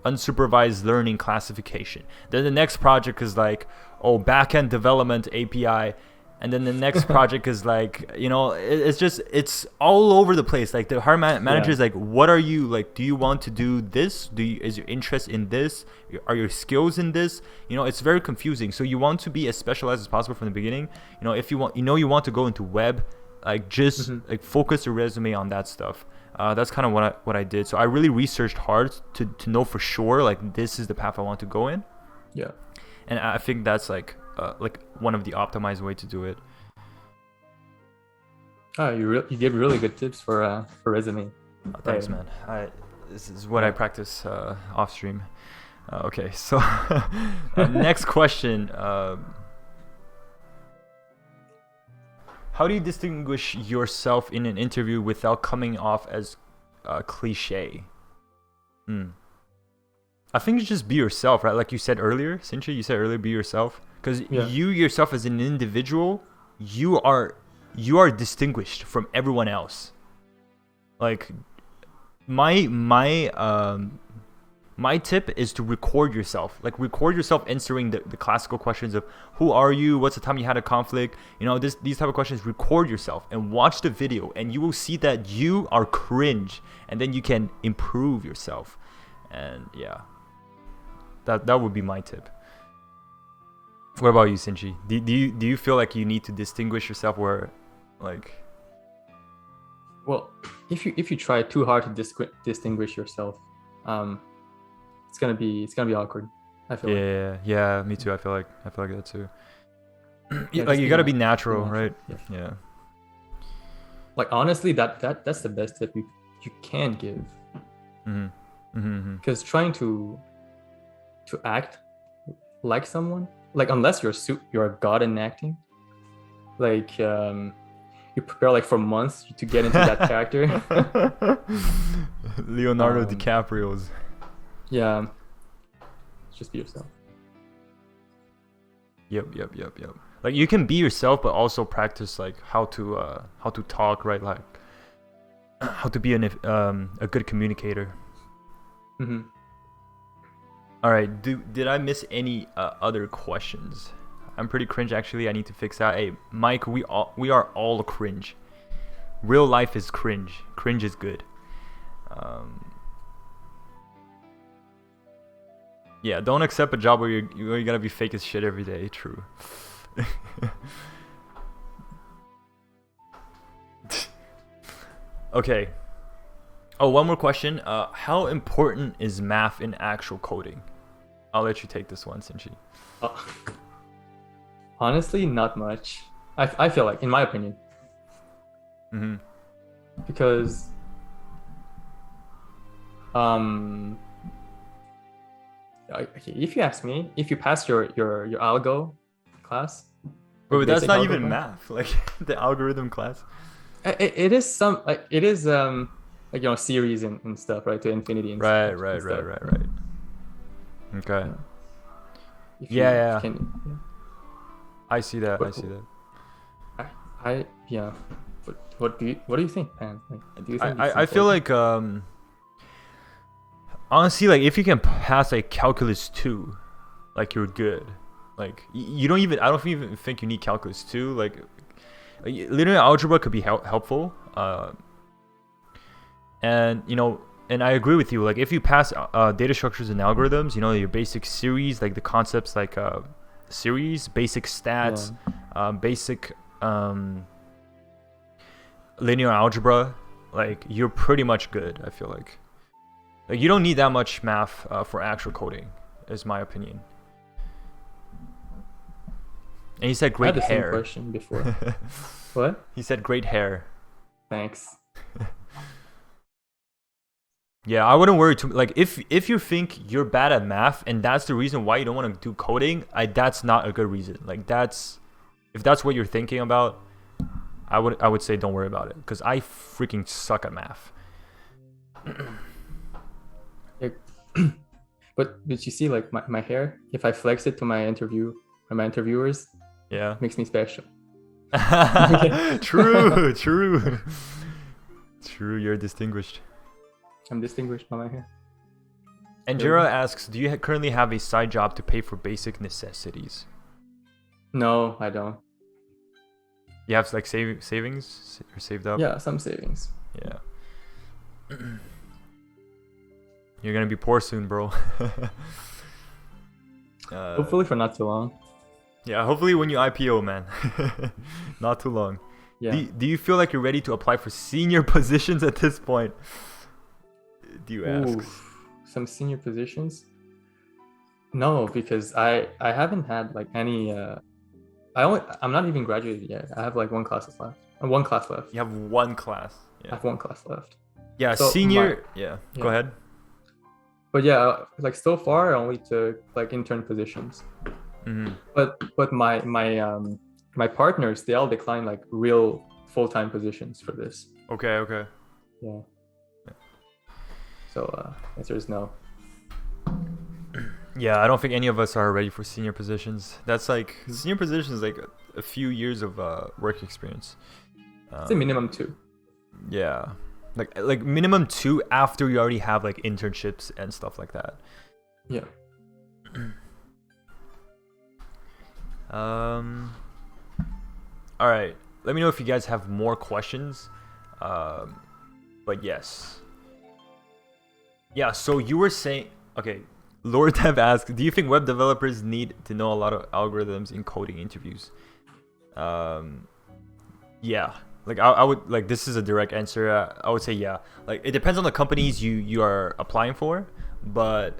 unsupervised learning classification. Then the next project is like, oh, backend development API, and then the next project is like, it's all over the place. Like the hiring manager is like, what are you like? Do you want to do this? Is your interest in this? Are your skills in this? It's very confusing. So you want to be as specialized as possible from the beginning. If you want, you want to go into web, like just like focus your resume on that stuff. That's kind of what I did. So I really researched hard to know for sure like this is the path I want to go in. Yeah. And I think that's like one of the optimized way to do it. Oh, you gave really good tips for resume. Thanks, man. This is what I practice off stream. Okay, so next question. How do you distinguish yourself in an interview without coming off as cliche? I think you just be yourself, right? Like you said earlier, Cynthia, you said earlier, be yourself. Because you yourself as an individual, you are distinguished from everyone else. Like my tip is to record yourself. Like record yourself answering the classical questions of who are you, what's the time you had a conflict, these type of questions. Record yourself and watch the video, and you will see that you are cringe, and then you can improve yourself. And yeah, that would be my tip. What about you, Sinchi? Do you feel like you need to distinguish yourself where, like? Well, if you try too hard to distinguish yourself, it's gonna be awkward. I feel like. Yeah, me too. I feel like that too. Like you gotta be natural, right? Yeah. Like honestly, that's the best tip you can give. Because trying to act like someone, like unless you're a god in acting, like you prepare like for months to get into that character. Leonardo DiCaprio's. Yeah. Just be yourself. Yep. Like you can be yourself, but also practice like how to talk, right? Like how to be a good communicator. All right. Did I miss any other questions? I'm pretty cringe actually. I need to fix that. Hey, Mike, we are all cringe. Real life is cringe. Cringe is good. Yeah, don't accept a job where you're gonna be fake as shit every day. True. Okay. Oh, one more question. How important is math in actual coding? I'll let you take this one, Sinchi. Honestly, not much. I feel like, in my opinion. Because okay, if you ask me, if you pass your algo class, but that's not even math. Like the algorithm class. It is some like it is like series and stuff, right, to infinity and right. Okay. Yeah. I see that. Yeah. What do you think, Pan? Like, do you think I feel like honestly, like if you can pass like calculus 2, like you're good. Like you don't even, I don't even think you need calculus 2. Like linear algebra could be helpful. And and I agree with you. Like if you pass data structures and algorithms, your basic series, like the concepts like series, basic stats, basic linear algebra, like you're pretty much good. I feel like you don't need that much math for actual coding, is my opinion. And he said great hair. I had the same question before. What? He said great hair. Thanks. Yeah, I wouldn't worry too. Like if you think you're bad at math and that's the reason why you don't want to do coding, that's not a good reason. Like if that's what you're thinking about, I would say don't worry about it, because I freaking suck at math. But did you see like my hair? If I flex it to my interviewers, it makes me special. True. You're distinguished. I'm distinguished by my hair. Anjira asks, do you currently have a side job to pay for basic necessities? No, I don't. You have like savings or saved up? Yeah, some savings. Yeah. You're gonna be poor soon, bro. Hopefully for not too long. Yeah, hopefully when you IPO, man. Not too long. Yeah. Do you feel like you're ready to apply for senior positions at this point? Do you ask? Some senior positions? No, because I haven't had like any I'm not even graduated yet. I have like one class left. One class left. You have one class. I Yeah. have one class left. Yeah, So senior. Yeah. Go yeah. ahead. But yeah, like so far I only took like intern positions. Mm-hmm. But my partners, they all declined like real full-time positions for this. Okay. Yeah. So answer is no. Yeah, I don't think any of us are ready for senior positions. That's like senior positions, like a few years of work experience. Say minimum 2. Yeah, like minimum 2 after you already have like internships and stuff like that. Yeah. All right. Let me know if you guys have more questions. But yes. Yeah. So you were saying, okay. Lord Dev asked, do you think web developers need to know a lot of algorithms in coding interviews? Yeah. Like I would like, this is a direct answer. I would say yeah. Like it depends on the companies you are applying for, but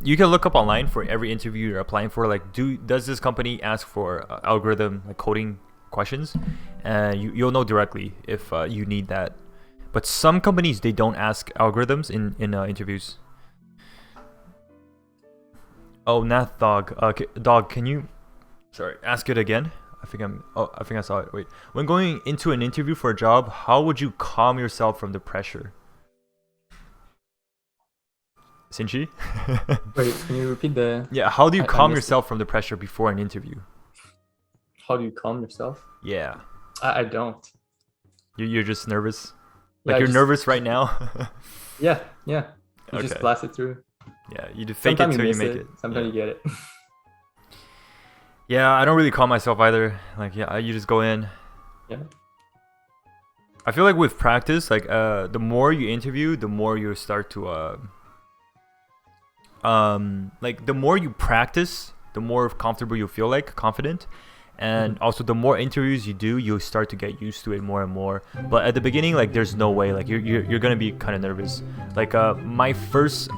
you can look up online for every interview you're applying for. Like, does this company ask for algorithm like coding questions? And you'll know directly if you need that. But some companies, they don't ask algorithms in interviews. Oh, Nath Dog. Okay, Dog, can you ask it again? I think I saw it. Wait. When going into an interview for a job, how would you calm yourself from the pressure? Sinchi? Wait, can you repeat the... Yeah, how do you calm missed yourself from the pressure before an interview? How do you calm yourself? Yeah. I don't. You're just nervous? Yeah, Like you're nervous right now? Yeah. You Okay. just blast it through. Yeah, you do fake it Sometimes till you miss make it. it. Sometimes Yeah. you get it. Yeah, I don't really calm myself either. Like, yeah, you just go in. Yeah. I feel like with practice, like the more you interview, the more you start to like the more you practice, the more comfortable you feel, like confident. And also the more interviews you do, you start to get used to it more and more. But at the beginning, like there's no way, like you're gonna be kind of nervous. Like my first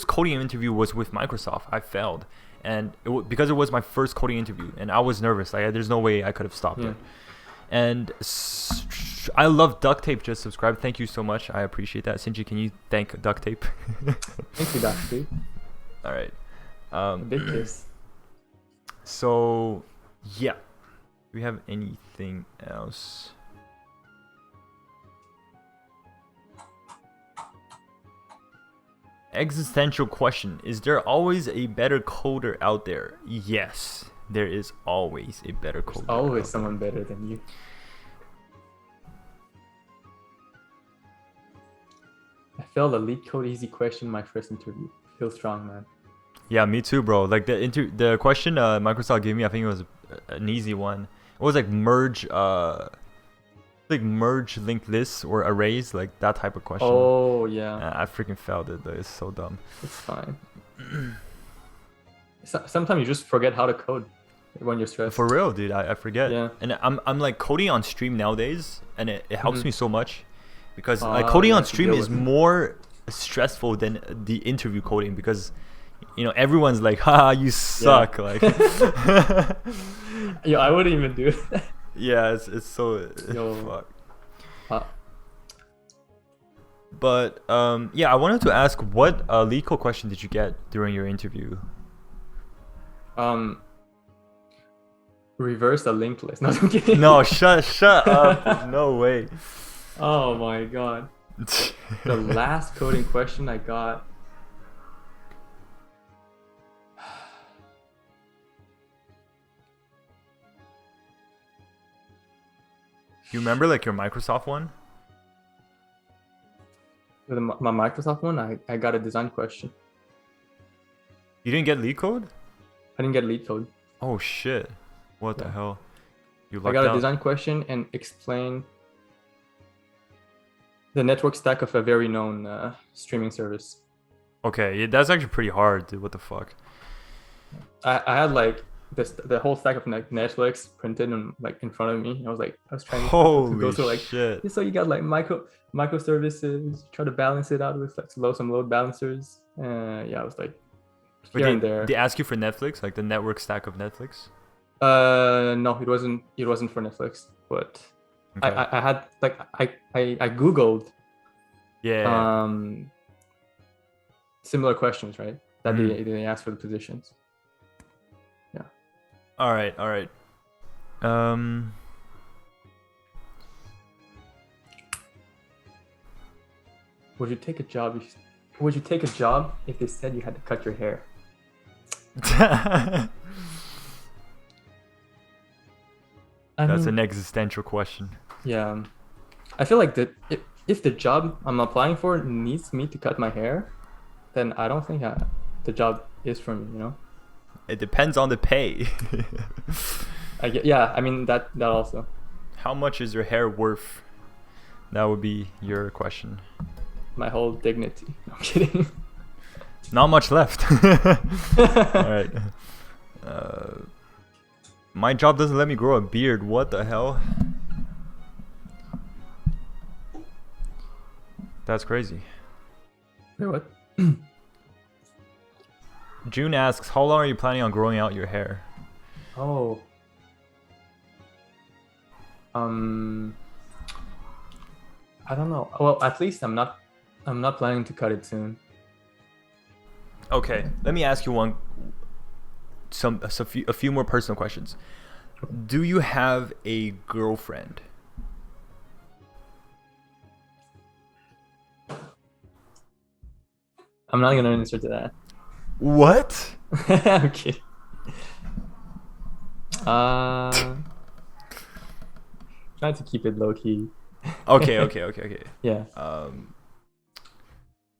coding interview was with Microsoft. I failed, and because it was my first coding interview, and I was nervous. Like there's no way I could have stopped it. And I love Duct Tape. Just subscribe. Thank you so much. I appreciate that. Sinji, can you thank Duct Tape? Thank you, Duct Tape. All right. Big kiss. So, yeah. Do we have anything else? Existential question. Is there always a better coder out there? Yes, there is always a better coder. There's always someone better than you. I failed a lead code easy question in my first interview. Feel strong, man. Yeah, me too, bro. Like the question Microsoft gave me, I think it was an easy one. It was like merge linked lists or arrays, like that type of question. Oh yeah. I freaking failed it though. It's so dumb. It's fine. Sometimes you just forget how to code when you're stressed. For real, dude. I forget. Yeah. And I'm like coding on stream nowadays, and it helps me so much because coding on stream is more stressful than the interview coding because everyone's like, haha, you suck. Yeah. Like yeah, I wouldn't even do it. Yeah, it's so fuck. But yeah, I wanted to ask, what lead code question did you get during your interview? Reverse a linked list. No, I'm kidding. No, shut up. No way. Oh my god. The last coding question I got. Do you remember like your Microsoft one? With my Microsoft one, I got a design question. You didn't get lead code? I didn't get lead code. Oh shit! What the Yeah. hell? You I lucked got a out. design question and explain the network stack of a very known streaming service. Okay, yeah, that's actually pretty hard, dude. What the fuck? I had like the whole stack of Netflix printed and like in front of me. I was trying to go Holy through like, shit! so you got like microservices, try to balance it out with like some load balancers. Yeah, I was like Wait, here and there. they ask you for Netflix, like the network stack of Netflix? No, it wasn't for Netflix, but Okay. I had like I googled Yeah. um similar questions, right? That Mhm. they asked for the positions. Yeah. All right. All right. Um. Would you take a job? Would you take a job if they said you had to cut your hair? I That's mean, an existential question. yeah. I feel like that if the job I'm applying for needs me to cut my hair, then I don't think the job is for me. You know. It depends on the pay. Yeah. I mean that also. How much is your hair worth? That would be your question. My whole dignity. No, I'm kidding. Not much left. All right. My job doesn't let me grow a beard. What the hell? That's crazy. Wait, what? June asks, how long are you planning on growing out your hair? Oh. I don't know. Well, at least I'm not planning to cut it soon. Okay, let me ask you a few more personal questions. Do you have a girlfriend? I'm not gonna answer to that. What? I'm kidding. Trying to keep it low key. Okay. Yeah.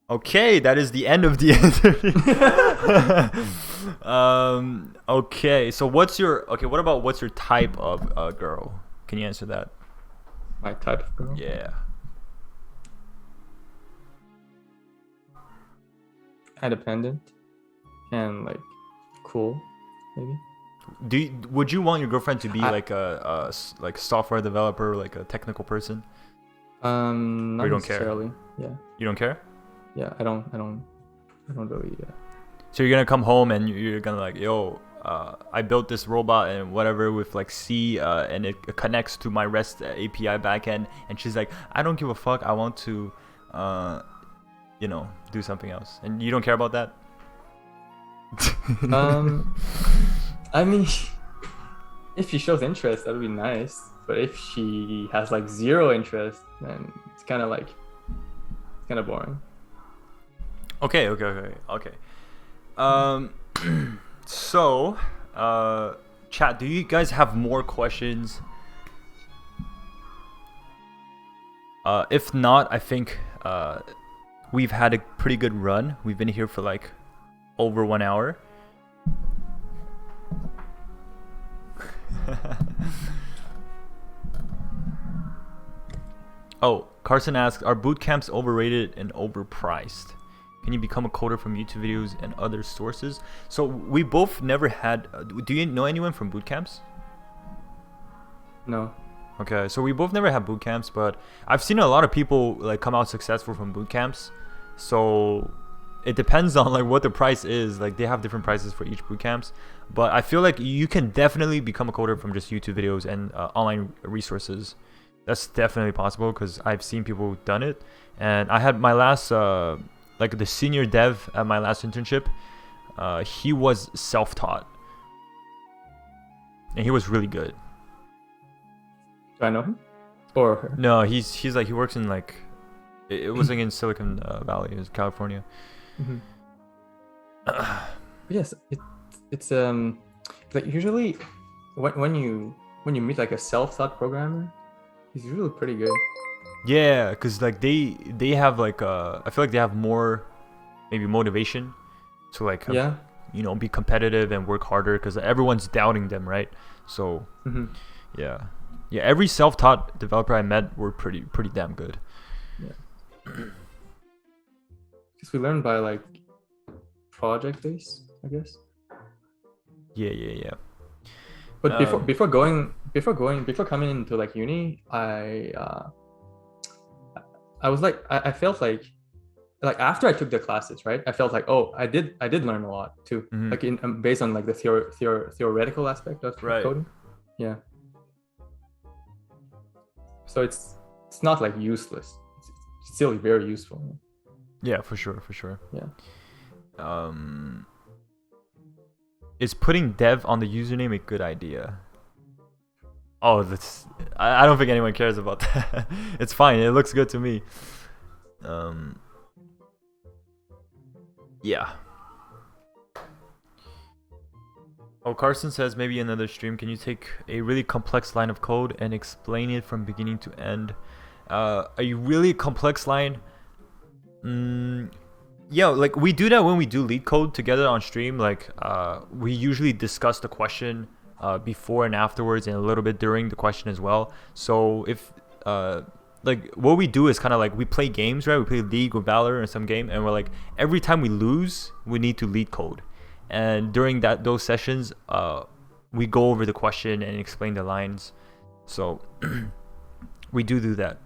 Okay, that is the end of the interview. Okay, so what about what's your type of girl? Can you answer that? My type of girl. Yeah. Independent and like cool, maybe. Would you want your girlfriend to be I- like like software developer, like a technical person? Not you don't care? necessarily. Yeah. You don't care? Yeah. I don't really. So you're gonna come home and you're gonna like, yo, I built this robot and whatever with like C, and it connects to my REST API backend, and she's like, I don't give a fuck. I want to, do something else, and you don't care about that. I mean, if she shows interest, that would be nice. But if she has like zero interest, then it's kind of boring. Okay. So, chat, do you guys have more questions? If not, I think we've had a pretty good run. We've been here for like over 1 hour. Oh, Carson asks, are boot camps overrated and overpriced? Can you become a coder from YouTube videos and other sources? So we both never had. Do you know anyone from boot camps? No. Okay, so we both never had boot camps, but I've seen a lot of people like come out successful from boot camps. So it depends on like what the price is. Like they have different prices for each boot camps, but I feel like you can definitely become a coder from just YouTube videos and online resources. That's definitely possible because I've seen people who've done it, and I had my last like the senior dev at my last internship. He was self-taught, and he was really good. Do I know him or her? No, he's like he works in like it was like in Silicon Valley, it was California. Mm-hmm. Yes, it's like usually when you meet like a self-taught programmer, he's really pretty good. Yeah, cause like they have like I feel like they have more maybe motivation to like Yeah. be competitive and work harder because everyone's doubting them, right? So yeah, every self-taught developer I met were pretty damn good. Because we learn by like project based, I guess. Yeah. But before coming into like uni, I was like I felt like after I took the classes, right? I felt like, oh, I did learn a lot too, like in based on like the theoretical aspect of coding. Yeah. So it's not like useless. It's still very useful. Yeah, for sure. Yeah. Is putting dev on the username a good idea? Oh, I don't think anyone cares about that. It's fine. It looks good to me. Yeah. Oh, Carson says maybe another stream. Can you take a really complex line of code and explain it from beginning to end? A really complex line? Yeah, like we do that when we do lead code together on stream. Like we usually discuss the question before and afterwards, and a little bit during the question as well. So if like what we do is kind of like we play games, right? We play League or Valor or some game, and we're like every time we lose, we need to lead code. And during those sessions, we go over the question and explain the lines. So we do that.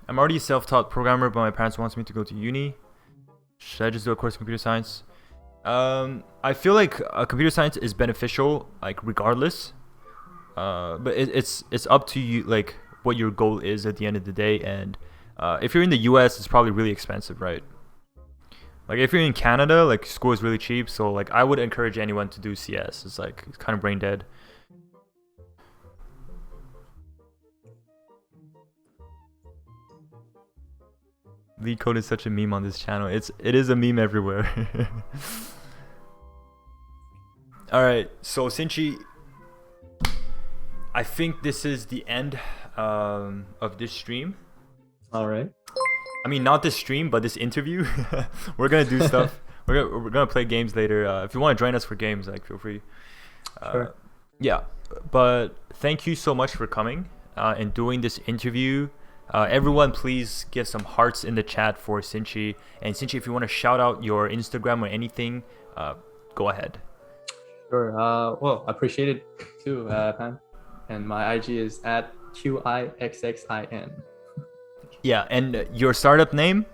I'm already a self-taught programmer, but my parents wants me to go to uni. Should I just do a course in computer science? I feel like computer science is beneficial, like regardless. But it's up to you, like what your goal is at the end of the day. And if you're in the US, it's probably really expensive, right? Like if you're in Canada, like school is really cheap. So like I would encourage anyone to do CS. It's kind of brain dead. Lead code is such a meme on this channel. It is a meme everywhere. All right, so Sinchi, I think this is the end of this stream. All right. I mean, not this stream, but this interview. We're gonna do stuff. We're gonna play games later. If you want to join us for games, like feel free. Sure. Yeah, but thank you so much for coming and doing this interview. Everyone, please give some hearts in the chat for Sinchi. And Sinchi, if you want to shout out your Instagram or anything, go ahead. Sure. Well, I appreciate it too, Pan. And my IG is at QIXXIN. Yeah, and your startup name?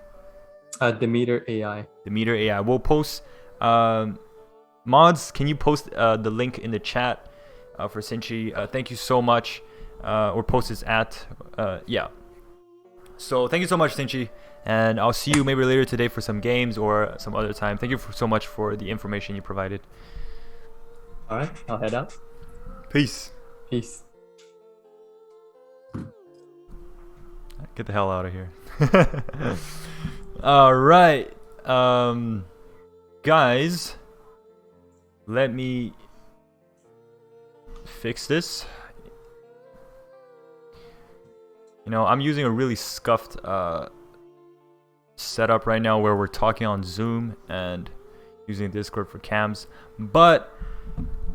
Demeter AI. Demeter AI. We'll post. Mods, can you post the link in the chat for Sinchi? Thank you so much. Or post his at. Yeah. So thank you so much, Sinchi, and I'll see you maybe later today for some games or some other time. Thank you so much for the information you provided. All right, I'll head out. Peace. Get the hell out of here. All right, guys, let me fix this. I'm using a really scuffed setup right now where we're talking on Zoom and using Discord for cams. But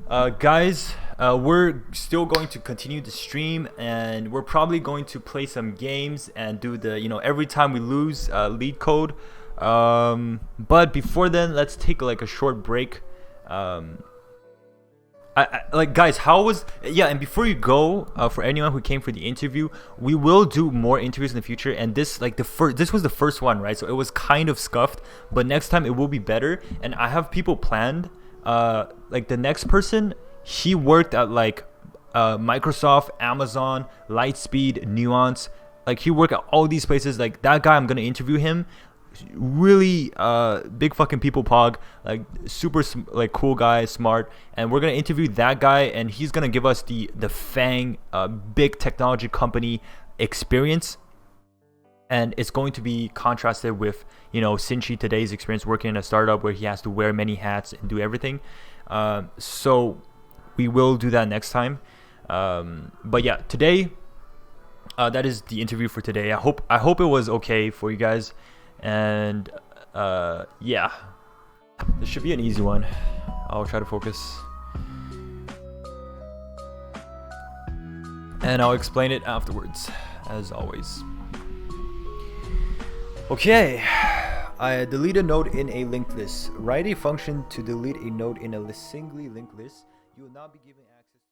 guys, we're still going to continue the stream, and we're probably going to play some games and do the every time we lose lead code. But before then, let's take like a short break. Guys, and before you go, for anyone who came for the interview, we will do more interviews in the future, and this was the first one, right? So it was kind of scuffed, but next time it will be better. And I have people planned. Like the next person, he worked at like Microsoft, Amazon, Lightspeed, Nuance. Like he worked at all these places. Like that guy, I'm gonna interview him. Really big fucking people pog, like super like cool guy, smart, and we're gonna interview that guy, and he's gonna give us the FAANG big technology company experience, and it's going to be contrasted with Sinchi today's experience working in a startup where he has to wear many hats and do everything. So we will do that next time. But yeah, today that is the interview for today. I hope it was okay for you guys, and yeah, this should be an easy one. I'll try to focus, and I'll explain it afterwards, as always. Okay, I delete a node in a linked list. Write a function to delete a node in a singly linked list. You will not be given access